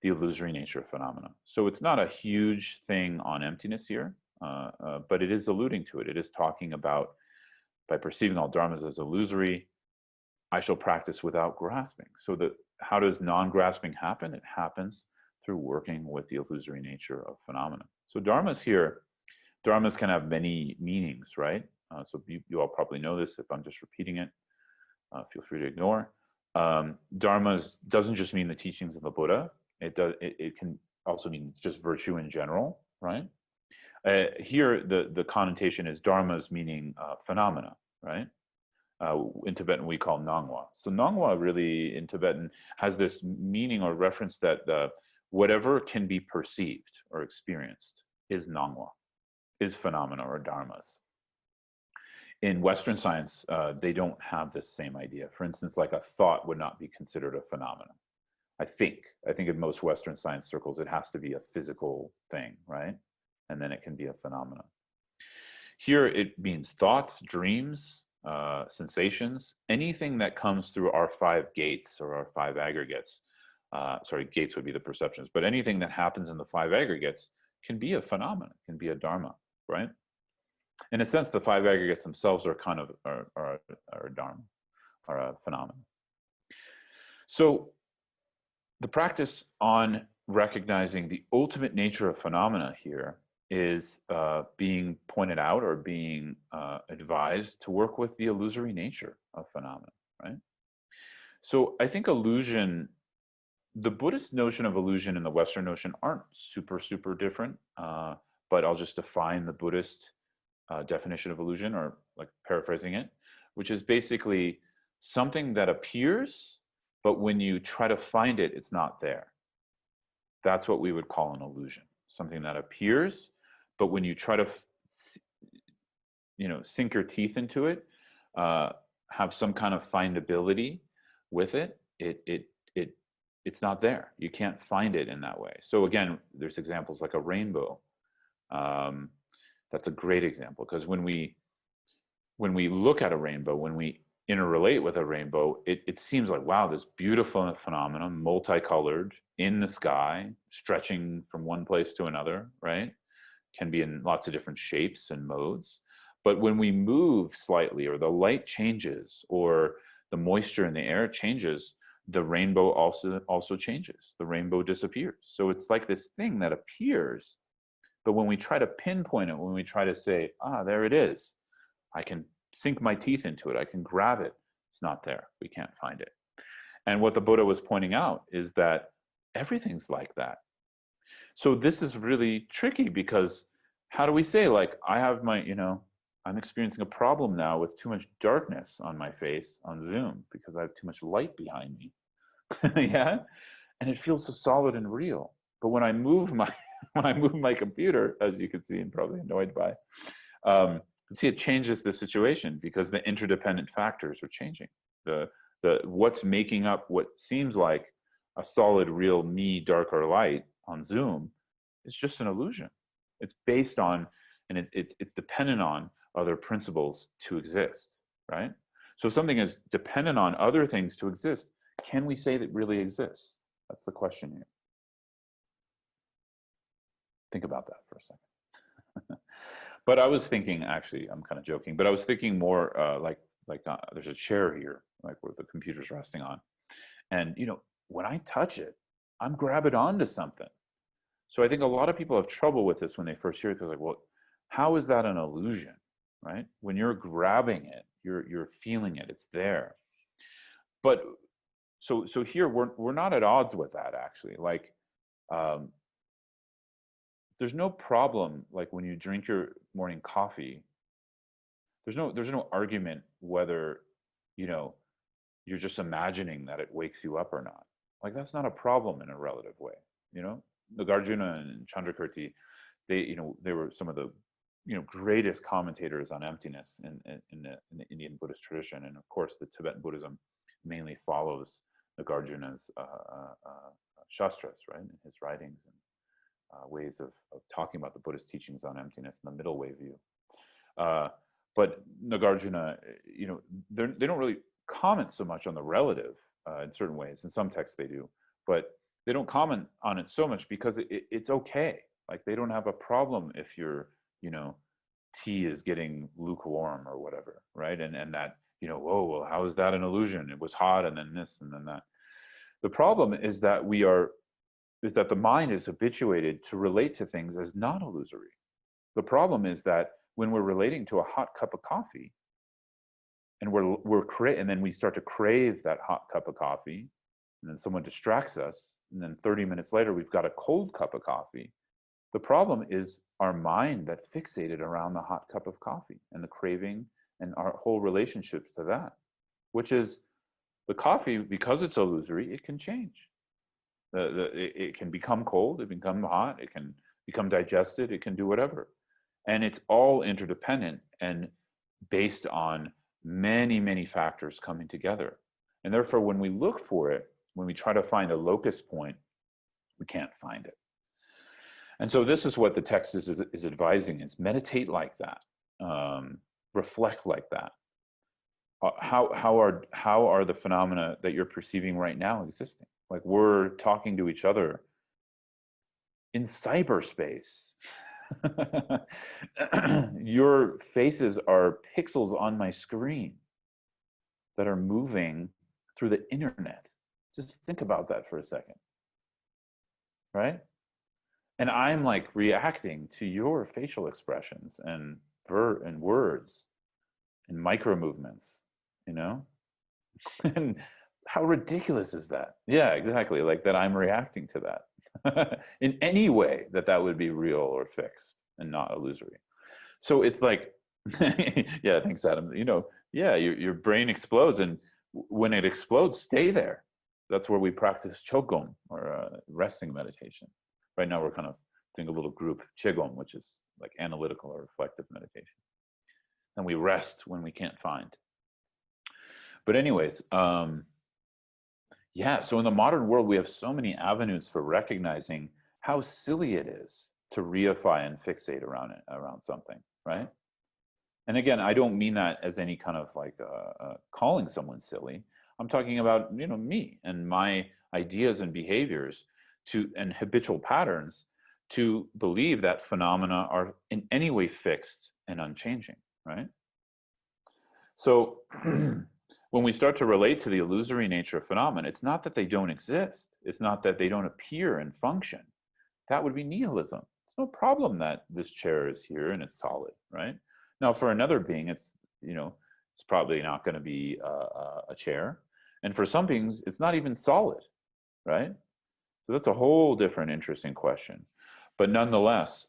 [SPEAKER 1] the illusory nature of phenomena. So it's not a huge thing on emptiness here, but it is alluding to it. It is talking about, by perceiving all dharmas as illusory, I shall practice without grasping. So how does non-grasping happen? It happens through working with the illusory nature of phenomena. So dharmas can have many meanings, right? So you all probably know this. If I'm just repeating it, feel free to ignore. Dharmas doesn't just mean the teachings of the Buddha. It can also mean just virtue in general, right? Here, the connotation is dharmas meaning phenomena, right? In Tibetan, we call nangwa. So nangwa really, in Tibetan, has this meaning or reference that whatever can be perceived or experienced is nangwa, is phenomena or dharmas. In Western science, they don't have this same idea. For instance, like a thought would not be considered a phenomenon. I think in most Western science circles, it has to be a physical thing, right? And then it can be a phenomenon. Here, it means thoughts, dreams, sensations, anything that comes through our 5 gates or our 5 aggregates. Gates would be the perceptions, but anything that happens in the 5 aggregates can be a phenomenon, can be a dharma, right? In a sense, the 5 aggregates themselves are kind of are dharma, are a phenomenon. So the practice on recognizing the ultimate nature of phenomena here is being pointed out or being advised to work with the illusory nature of phenomena, right? So I think illusion the Buddhist notion of illusion and the Western notion aren't super different, but I'll just define the Buddhist definition of illusion, or like paraphrasing it, which is basically something that appears, but when you try to find it, it's not there. That's what we would call an illusion. Something that appears, but when you try to, sink your teeth into it, have some kind of findability with it, it's not there. You can't find it in that way. So again, there's examples like a rainbow. That's a great example, because when we look at a rainbow, when we interrelate with a rainbow, it seems like, wow, this beautiful phenomenon, multicolored, in the sky, stretching from one place to another, right? Can be in lots of different shapes and modes. But when we move slightly, or the light changes, or the moisture in the air changes, the rainbow also changes. The rainbow disappears. So it's like this thing that appears, but when we try to pinpoint it, when we try to say, there it is, I can sink my teeth into it, I can grab it, it's not there. We can't find it. And what the Buddha was pointing out is that everything's like that. So this is really tricky, because how do we say, like, I have my, I'm experiencing a problem now with too much darkness on my face on Zoom because I have too much light behind me. Yeah, and it feels so solid and real. But when I move my computer, as you can see and probably annoyed by, see, it changes the situation, because the interdependent factors are changing. The what's making up what seems like a solid, real me, dark or light on Zoom, it's just an illusion. It's based on, and it's dependent on other principles to exist, right? So if something is dependent on other things to exist, can we say that it really exists? That's the question here. Think about that for a second. But I was thinking, actually, I'm kind of joking, but I was thinking more like there's a chair here, like where the computer's resting on. And, when I touch it, I'm grabbing onto something. So I think a lot of people have trouble with this when they first hear it, because like, well, how is that an illusion, right? When you're grabbing it, you're feeling it, it's there. But so here we're not at odds with that, actually. Like, there's no problem, like when you drink your morning coffee, there's no argument whether, you're just imagining that it wakes you up or not. Like, that's not a problem in a relative way. Nagarjuna and Chandrakirti, they were some of the greatest commentators on emptiness in the Indian Buddhist tradition, and of course the Tibetan Buddhism mainly follows Nagarjuna's shastras, right, in his writings and ways of talking about the Buddhist teachings on emptiness in the middle way view. But Nagarjuna, they don't really comment so much on the relative in certain ways. In some texts they do, but they don't comment on it so much because it's okay. Like, they don't have a problem if your, tea is getting lukewarm or whatever, right? And that, whoa, well, how is that an illusion? It was hot and then this and then that. The problem is that the mind is habituated to relate to things as not illusory. The problem is that when we're relating to a hot cup of coffee, and and then we start to crave that hot cup of coffee, and then someone distracts us, and then 30 minutes later we've got a cold cup of coffee. The problem is our mind that fixated around the hot cup of coffee and the craving and our whole relationship to that, which is the coffee, because it's illusory, it can change. It can become cold, it can become hot, it can become digested, it can do whatever. And it's all interdependent and based on many factors coming together. And therefore, when we look for it, when we try to find a locus point, we can't find it. And so this is what the text is advising, is meditate like that, reflect like that. How are the phenomena that you're perceiving right now existing? Like, we're talking to each other in cyberspace. Your faces are pixels on my screen that are moving through the internet. Just think about that for a second, right? And I'm like reacting to your facial expressions and words and micro movements, and how ridiculous is that? Yeah, exactly. Like that I'm reacting to that in any way that would be real or fixed and not illusory. So it's like, yeah, thanks, Adam. Yeah, your brain explodes, and when it explodes, stay there. That's where we practice Chogom, or resting meditation. Right now, we're kind of doing a little group Qigong, which is like analytical or reflective meditation. And we rest when we can't find. But anyways, yeah, so in the modern world, we have so many avenues for recognizing how silly it is to reify and fixate around something, right? And again, I don't mean that as any kind of like calling someone silly. I'm talking about, me and my ideas and behaviors and habitual patterns to believe that phenomena are in any way fixed and unchanging, right? So when we start to relate to the illusory nature of phenomena, it's not that they don't exist. It's not that they don't appear and function. That would be nihilism. It's no problem that this chair is here and it's solid, right? Now, for another being, it's probably not going to be a chair, and for some beings, it's not even solid, right? So that's a whole different, interesting question. But nonetheless,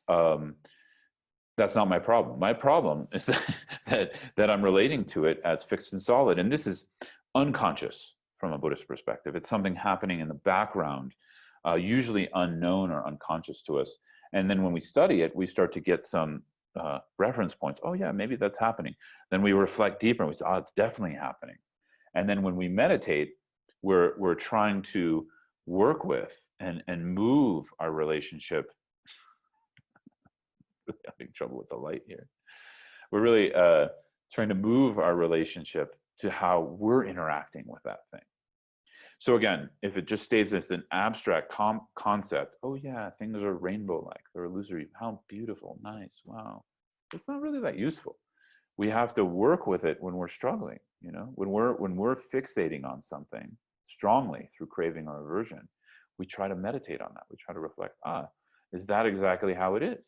[SPEAKER 1] that's not my problem. My problem is that I'm relating to it as fixed and solid, and this is unconscious from a Buddhist perspective. It's something happening in the background, usually unknown or unconscious to us. And then when we study it, we start to get some reference points. Oh yeah, maybe that's happening. Then we reflect deeper and we say, oh, it's definitely happening. And then when we meditate, we're trying to work with and move our relationship. I'm having trouble with the light here. We're really trying to move our relationship to how we're interacting with that thing. So again, if it just stays as an abstract concept, oh yeah, things are rainbow-like, they're illusory, how beautiful, nice, wow. It's not really that useful. We have to work with it when we're struggling, when we're fixating on something strongly through craving or aversion, we try to meditate on that. We try to reflect, is that exactly how it is?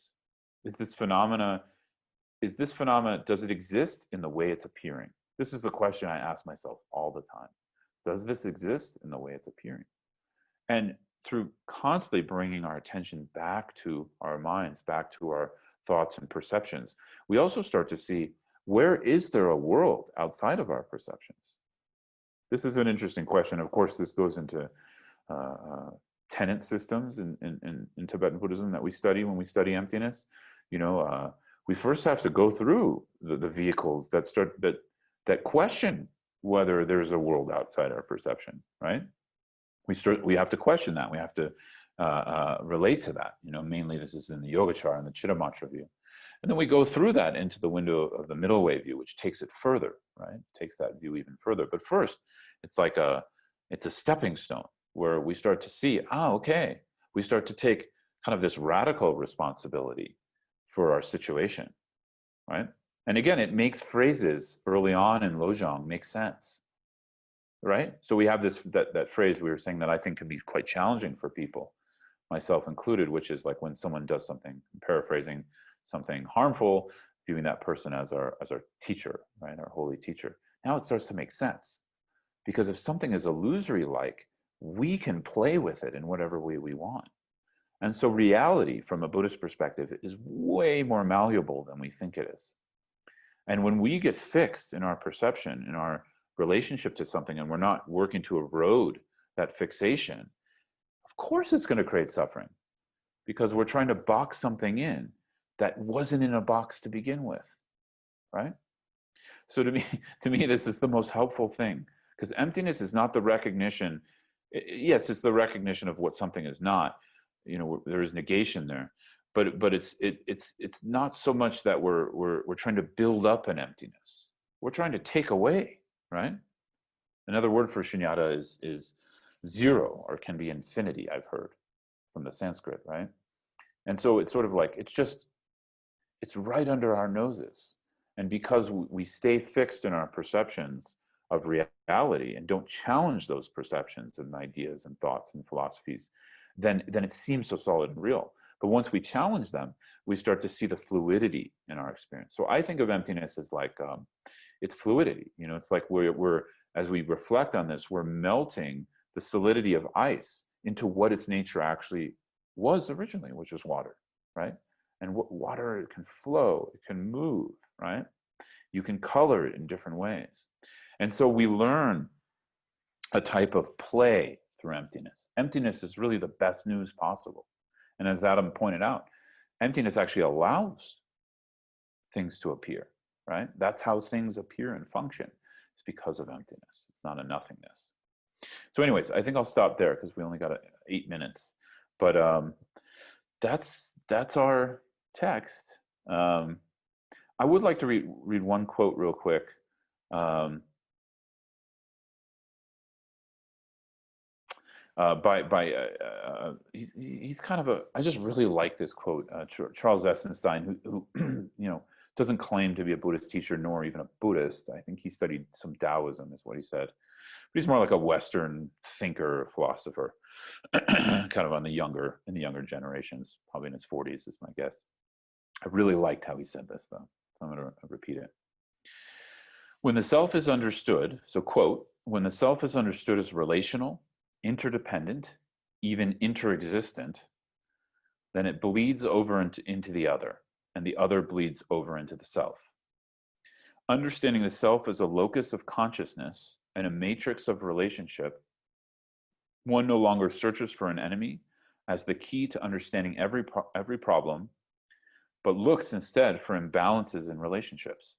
[SPEAKER 1] Is this phenomena, does it exist in the way it's appearing? This is the question I ask myself all the time. Does this exist in the way it's appearing? And through constantly bringing our attention back to our minds, back to our thoughts and perceptions, we also start to see, where is there a world outside of our perceptions? This is an interesting question. Of course, this goes into tenet systems in Tibetan Buddhism that we study when we study emptiness. We first have to go through the vehicles that question whether there's a world outside our perception, right? We have to question that. We have to relate to that. Mainly this is in the Yogacara and the Chittamatra view. And then we go through that into the window of the middle way view, which takes it further, right? Takes that view even further. But first, it's like it's a stepping stone where we start to see, okay. We start to take kind of this radical responsibility for our situation, right? And again, it makes phrases early on in lojong make sense, right? So we have that phrase we were saying that I think can be quite challenging for people, myself included, which is like when someone does something, paraphrasing, something harmful, viewing that person as our teacher, right? Our holy teacher. Now it starts to make sense, because if something is illusory, we can play with it in whatever way we want. And so reality from a Buddhist perspective is way more malleable than we think it is. And when we get fixed in our perception, in our relationship to something, and we're not working to erode that fixation, of course it's going to create suffering, because we're trying to box something in that wasn't in a box to begin with, right? So to me, this is the most helpful thing, because emptiness is not the recognition. Yes, it's the recognition of what something is not. There is negation there, but it's not so much that we're trying to build up an emptiness. We're trying to take away, right? Another word for shunyata is zero, or can be infinity. I've heard from the Sanskrit, right? And so it's sort of like it's right under our noses, and because we stay fixed in our perceptions of reality and don't challenge those perceptions and ideas and thoughts and philosophies, then it seems so solid and real. But once we challenge them, we start to see the fluidity in our experience. So I think of emptiness as like it's fluidity. It's like we're as we reflect on this, we're melting the solidity of ice into what its nature actually was originally, which is water, right? And what water, it can flow, it can move, right? You can color it in different ways. And so we learn a type of play through emptiness. Emptiness is really the best news possible. And as Adam pointed out, emptiness actually allows things to appear, right? That's how things appear and function. It's because of emptiness. It's not a nothingness. So anyways, I think I'll stop there because we only got 8 minutes. But that's our text. I would like to read one quote real quick. He's kind of I just really like this quote. Charles Essenstein, who you know, doesn't claim to be a Buddhist teacher nor even a Buddhist. I think he studied some Taoism, is what he said. But he's more like a Western thinker, philosopher, kind of in the younger generations, probably in his 40s is my guess. I really liked how he said this, though, so I'm going to repeat it. When the self is understood, so quote, when the self is understood as relational, interdependent, even interexistent, then it bleeds over into the other, and the other bleeds over into the self. Understanding the self as a locus of consciousness and a matrix of relationship, one no longer searches for an enemy as the key to understanding every problem, but looks instead for imbalances in relationships.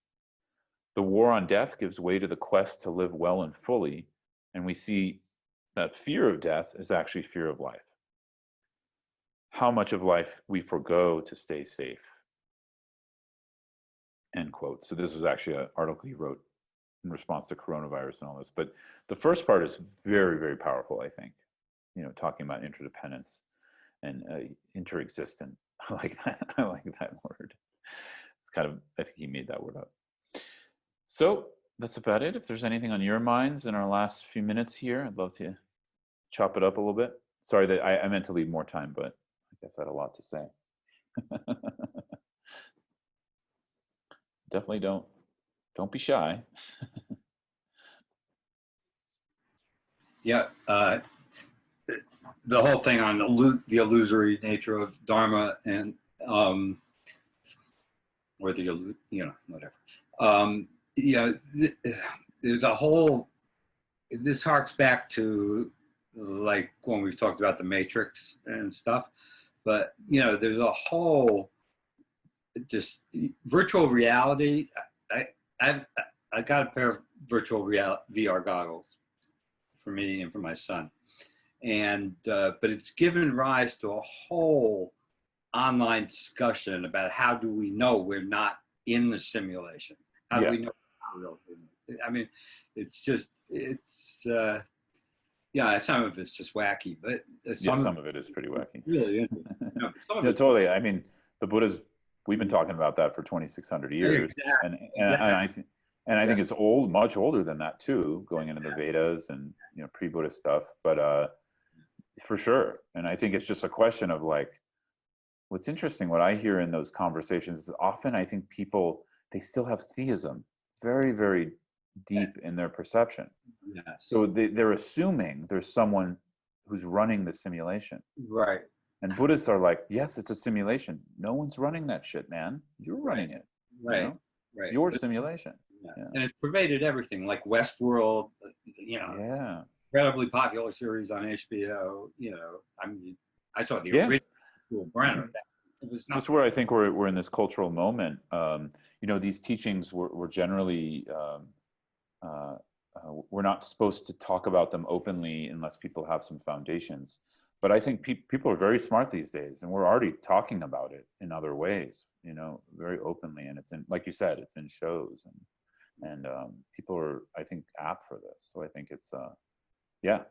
[SPEAKER 1] The war on death gives way to the quest to live well and fully, and we see that fear of death is actually fear of life. How much of life we forgo to stay safe. End quote. So this was actually an article he wrote in response to coronavirus and all this. But the first part is very, very powerful, I think. You know, talking about interdependence and interexistent. I like that. I like that word. It's kind of, I think he made that word up. So that's about it. If there's anything on your minds in our last few minutes here, I'd love to chop it up a little bit. Sorry that I meant to leave more time, but I guess I had a lot to say. Definitely don't be shy.
[SPEAKER 3] Yeah, the whole thing on the illusory nature of Dharma and or the, you know, whatever. Yeah, there's a whole, this harks back to like when we've talked about the Matrix and stuff, but you know, there's a whole just virtual reality. I got a pair of virtual VR goggles for me and for my son, and but it's given rise to a whole online discussion about how do we know we're not in the simulation? How do we know we're real? I mean, it's just, it's yeah, some of it's just wacky, but
[SPEAKER 1] some of it is pretty wacky.
[SPEAKER 3] Really interesting. You know,
[SPEAKER 1] Yeah, totally. I mean, the Buddha's, we've been talking about that for 2,600 years.
[SPEAKER 3] Exactly.
[SPEAKER 1] And I think it's old, much older than that too, going into the Vedas and, you know, pre-Buddhist stuff, but for sure. And I think it's just a question of like, what's interesting, what I hear in those conversations is often I think people, they still have theism very, very deep in their perception.
[SPEAKER 3] Yes.
[SPEAKER 1] So they're assuming there's someone who's running the simulation.
[SPEAKER 3] Right.
[SPEAKER 1] And Buddhists are like, yes, it's a simulation. No one's running that shit, man. You're running it.
[SPEAKER 3] Right.
[SPEAKER 1] You know?
[SPEAKER 3] Right.
[SPEAKER 1] It's your simulation.
[SPEAKER 3] Yeah.
[SPEAKER 1] Yeah.
[SPEAKER 3] And it's pervaded everything, like Westworld, you know,
[SPEAKER 1] Yeah.
[SPEAKER 3] incredibly popular series on HBO. You know, I mean, I saw the
[SPEAKER 1] Yeah.
[SPEAKER 3] original Brenner. It was not.
[SPEAKER 1] That's where I think we're in this cultural moment. You know, these teachings were generally, we're not supposed to talk about them openly unless people have some foundations. But I think people are very smart these days, and we're already talking about it in other ways, you know, very openly. And it's in, like you said, it's in shows, and people are, I think, apt for this. So I think it's, yeah.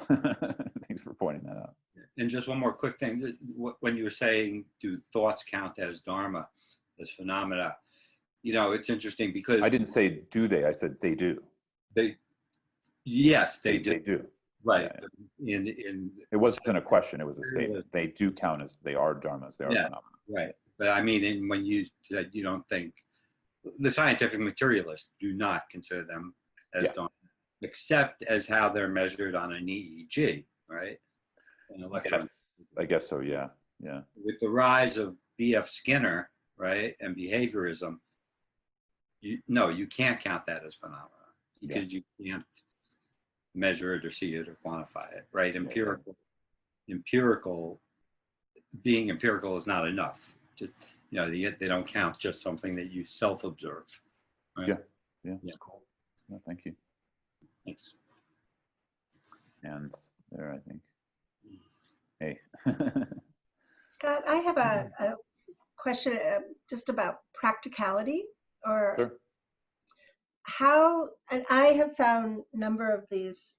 [SPEAKER 1] Thanks for pointing that out.
[SPEAKER 3] And just one more quick thing, when you were saying, do thoughts count as Dharma, as phenomena? You know, it's interesting because
[SPEAKER 1] I didn't say do they, I said they do.
[SPEAKER 3] Yes, they do.
[SPEAKER 1] They do.
[SPEAKER 3] Right.
[SPEAKER 1] Yeah.
[SPEAKER 3] In
[SPEAKER 1] It wasn't a question, it was a statement. They do count as, they are dharmas, they are phenomena.
[SPEAKER 3] Right. But I mean, when you said you don't think, the scientific materialists do not consider them as Dharma. except as how they're measured on an EEG, right? An electron.
[SPEAKER 1] I guess so. Yeah. Yeah.
[SPEAKER 3] With the rise of B.F. Skinner, right, and behaviorism, you can't count that as phenomena because you can't measure it or see it or quantify it, right? Being empirical is not enough. Just, they don't count just something that you self-observe. Right?
[SPEAKER 1] Yeah. Cool. No, thank you.
[SPEAKER 3] Thanks.
[SPEAKER 1] And there, I think. Hey.
[SPEAKER 5] Scott, I have a question just about practicality, or
[SPEAKER 1] Sure.
[SPEAKER 5] how, and I have found a number of these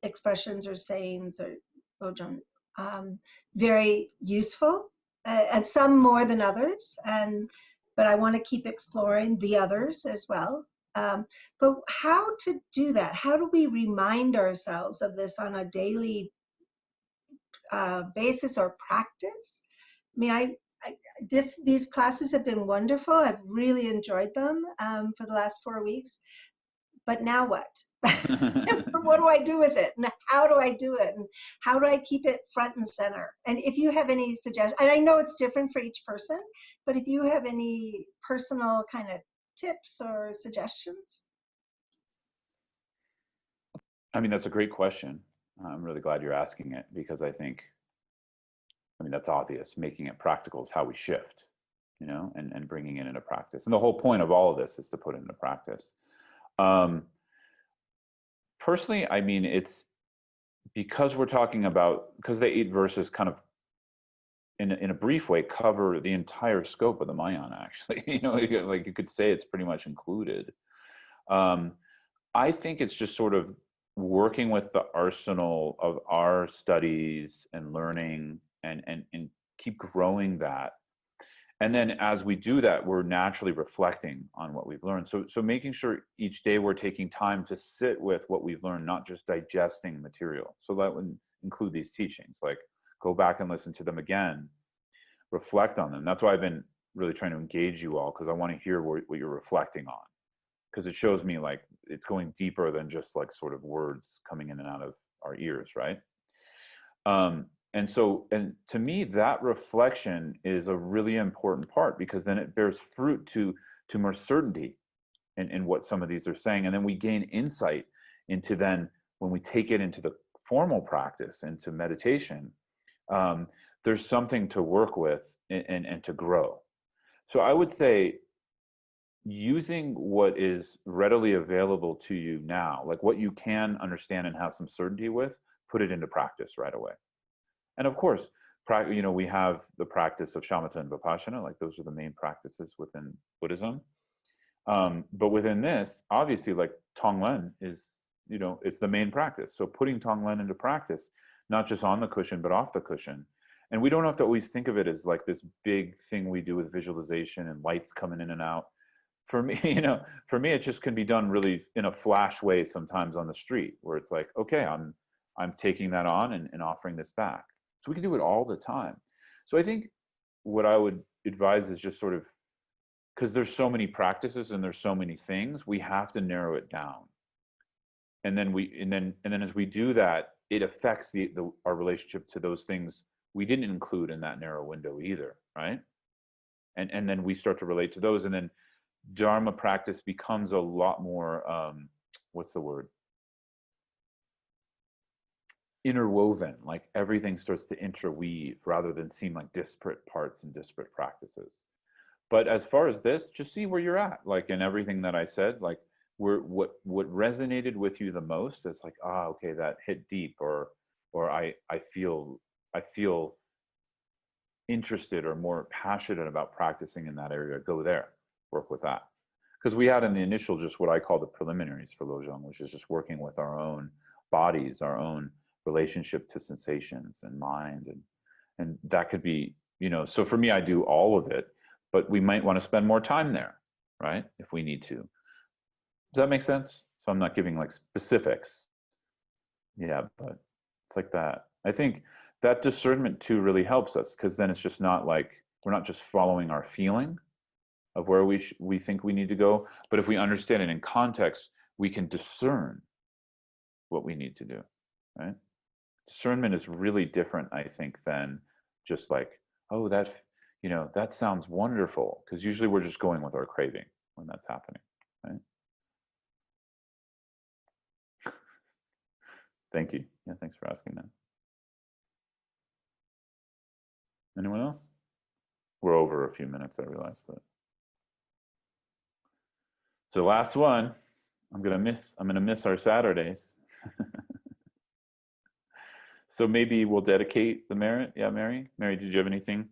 [SPEAKER 5] expressions or sayings or lojong very useful, and some more than others, but I want to keep exploring the others as well. But how to do that? How do we remind ourselves of this on a daily basis or practice? I mean, these classes have been wonderful. I've really enjoyed them for the last 4 weeks. But now what? What do I do with it? And how do I do it? And how do I keep it front and center? And if you have any suggestions, and I know it's different for each person, but if you have any personal kind of tips or suggestions?
[SPEAKER 1] I mean, that's a great question. I'm really glad you're asking it, because I think, that's obvious. Making it practical is how we shift, and bringing it into practice. And the whole point of all of this is to put it into practice. Personally, it's because we're talking about, because the 8 verses kind of, in a brief way, cover the entire scope of the Mahayana, actually. Like you could say it's pretty much included. I think it's just sort of working with the arsenal of our studies and learning and keep growing that. And then as we do that, we're naturally reflecting on what we've learned. So making sure each day we're taking time to sit with what we've learned, not just digesting material. So that would include these teachings, like go back and listen to them again, reflect on them. That's why I've been really trying to engage you all, because I want to hear what you're reflecting on, because it shows me like it's going deeper than just like sort of words coming in and out of our ears, right? And to me, that reflection is a really important part, because then it bears fruit to more certainty in what some of these are saying. And then we gain insight into, then when we take it into the formal practice, into meditation, there's something to work with and to grow. So I would say, using what is readily available to you now, like what you can understand and have some certainty with, put it into practice right away. And of course, we have the practice of shamatha and vipassana, like those are the main practices within Buddhism. But within this, obviously, like Tonglen is, it's the main practice. So putting Tonglen into practice, not just on the cushion, but off the cushion. And we don't have to always think of it as like this big thing we do with visualization and lights coming in and out. For me, it just can be done really in a flash way sometimes on the street, where it's like, okay, I'm taking that on and offering this back. So we can do it all the time. So I think what I would advise is just sort of, because there's so many practices and there's so many things, we have to narrow it down. And then as we do that, it affects our relationship to those things we didn't include in that narrow window either, right? And then we start to relate to those, and then Dharma practice becomes a lot more, what's the word? Interwoven, like everything starts to interweave rather than seem like disparate parts and disparate practices. But as far as this, just see where you're at, like in everything that I said, like what resonated with you the most is like, okay, that hit deep, or I feel interested or more passionate about practicing in that area. Go there, work with that. Because we had in the initial just what I call the preliminaries for lojong, which is just working with our own bodies, our own relationship to sensations and mind, and that could be, so for me, I do all of it, but we might want to spend more time there, right, if we need to. Does that make sense? So I'm not giving like specifics, but it's like that. I think that discernment too really helps us, because then it's just not like we're not just following our feeling of where we think we need to go, but if we understand it in context, we can discern what we need to do, right? Discernment is really different, I think, than just like, oh, that, you know, that sounds wonderful, because usually we're just going with our craving when that's happening, right? Thank you. Yeah, thanks for asking that. Anyone else? We're over a few minutes, I realize, but. So last one, I'm gonna miss our Saturdays. So maybe we'll dedicate the merit. Yeah, Mary? Mary, did you have anything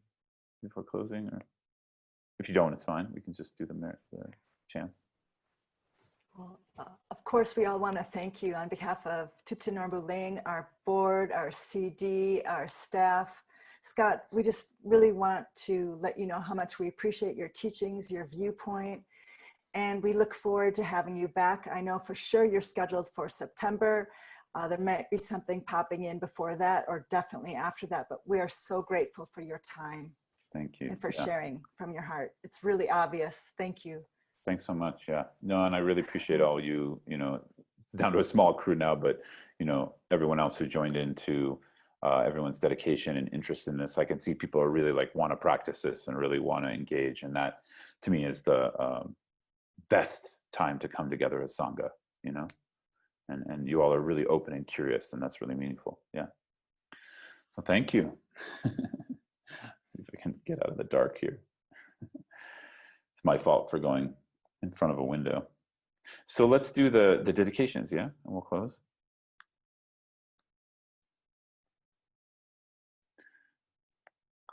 [SPEAKER 1] before closing? Or if you don't, it's fine. We can just do the merit, the chants.
[SPEAKER 4] Well, of course, we all want to thank you on behalf of Thupten Norbu Ling, our board, our CD, our staff. Scott, we just really want to let you know how much we appreciate your teachings, your viewpoint, and we look forward to having you back. I know for sure you're scheduled for September. There might be something popping in before that or definitely after that, but we are so grateful for your time.
[SPEAKER 1] Thank you.
[SPEAKER 4] And for sharing from your heart. It's really obvious. Thank you.
[SPEAKER 1] Thanks so much. Yeah. No, and I really appreciate all you, you know, it's down to a small crew now, but, you know, everyone else who joined into everyone's dedication and interest in this. I can see people are really like want to practice this and really want to engage. And that to me is the best time to come together as Sangha, you know, and you all are really open and curious, and that's really meaningful. Yeah. So thank you. See if I can get out of the dark here. It's my fault for going in front of a window. So let's do the dedications, yeah? And we'll close.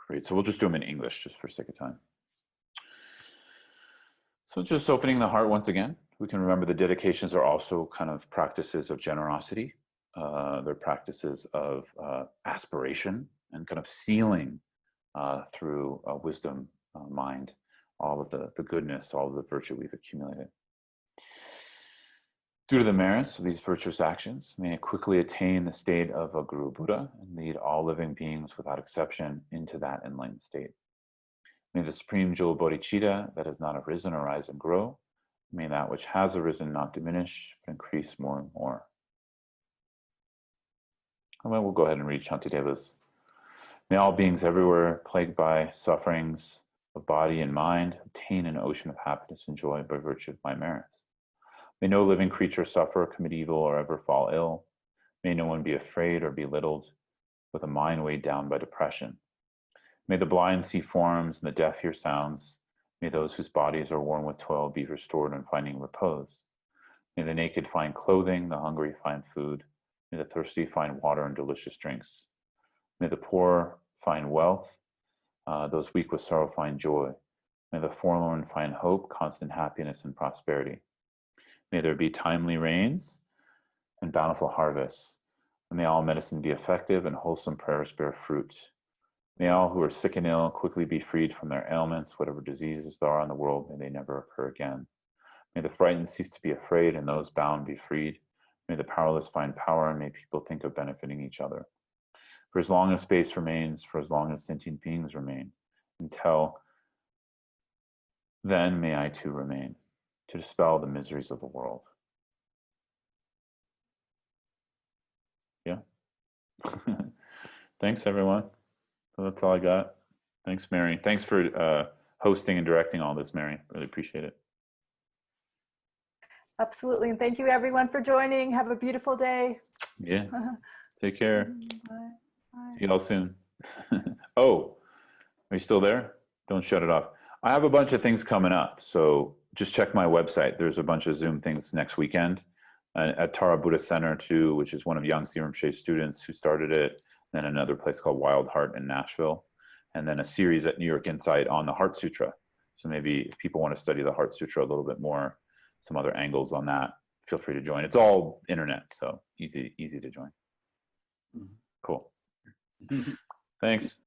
[SPEAKER 1] Great, so we'll just do them in English just for sake of time. So just opening the heart once again. We can remember the dedications are also kind of practices of generosity. They're practices of aspiration and kind of sealing through wisdom, mind, all of the goodness, all of the virtue we've accumulated. Due to the merits of these virtuous actions, may I quickly attain the state of a Guru Buddha and lead all living beings without exception into that enlightened state. May the supreme jewel bodhicitta that has not arisen arise and grow. May that which has arisen not diminish, but increase more and more. And then we'll go ahead and read Shantidevas. May all beings everywhere plagued by sufferings of body and mind obtain an ocean of happiness and joy by virtue of my merits. May no living creature suffer, commit evil, or ever fall ill. May no one be afraid or belittled with a mind weighed down by depression. May the blind see forms and the deaf hear sounds. May those whose bodies are worn with toil be restored and finding repose. May the naked find clothing, the hungry find food. May the thirsty find water and delicious drinks. May the poor find wealth, those weak with sorrow find joy. May the forlorn find hope, constant happiness, and prosperity. May there be timely rains and bountiful harvests. And may all medicine be effective and wholesome prayers bear fruit. May all who are sick and ill quickly be freed from their ailments, whatever diseases there are in the world, may they never occur again. May the frightened cease to be afraid and those bound be freed. May the powerless find power and may people think of benefiting each other. For as long as space remains, for as long as sentient beings remain, until then may I too remain, to dispel the miseries of the world. Yeah. Thanks, everyone. So that's all I got. Thanks, Mary. Thanks for hosting and directing all this, Mary. Really appreciate it.
[SPEAKER 4] Absolutely. And thank you, everyone, for joining. Have a beautiful day.
[SPEAKER 1] Yeah. Take care.
[SPEAKER 4] Bye. Bye.
[SPEAKER 1] See y'all soon. Oh, are you still there? Don't shut it off. I have a bunch of things coming up, so just check my website. There's a bunch of Zoom things next weekend at Tara Buddhist Center too, which is one of Yang Rinpoche's students who started it. Then another place called Wild Heart in Nashville, and then a series at New York Insight on the Heart Sutra. So maybe if people want to study the Heart Sutra a little bit more, some other angles on that, feel free to join. It's all internet, so easy to join. Cool. Thanks.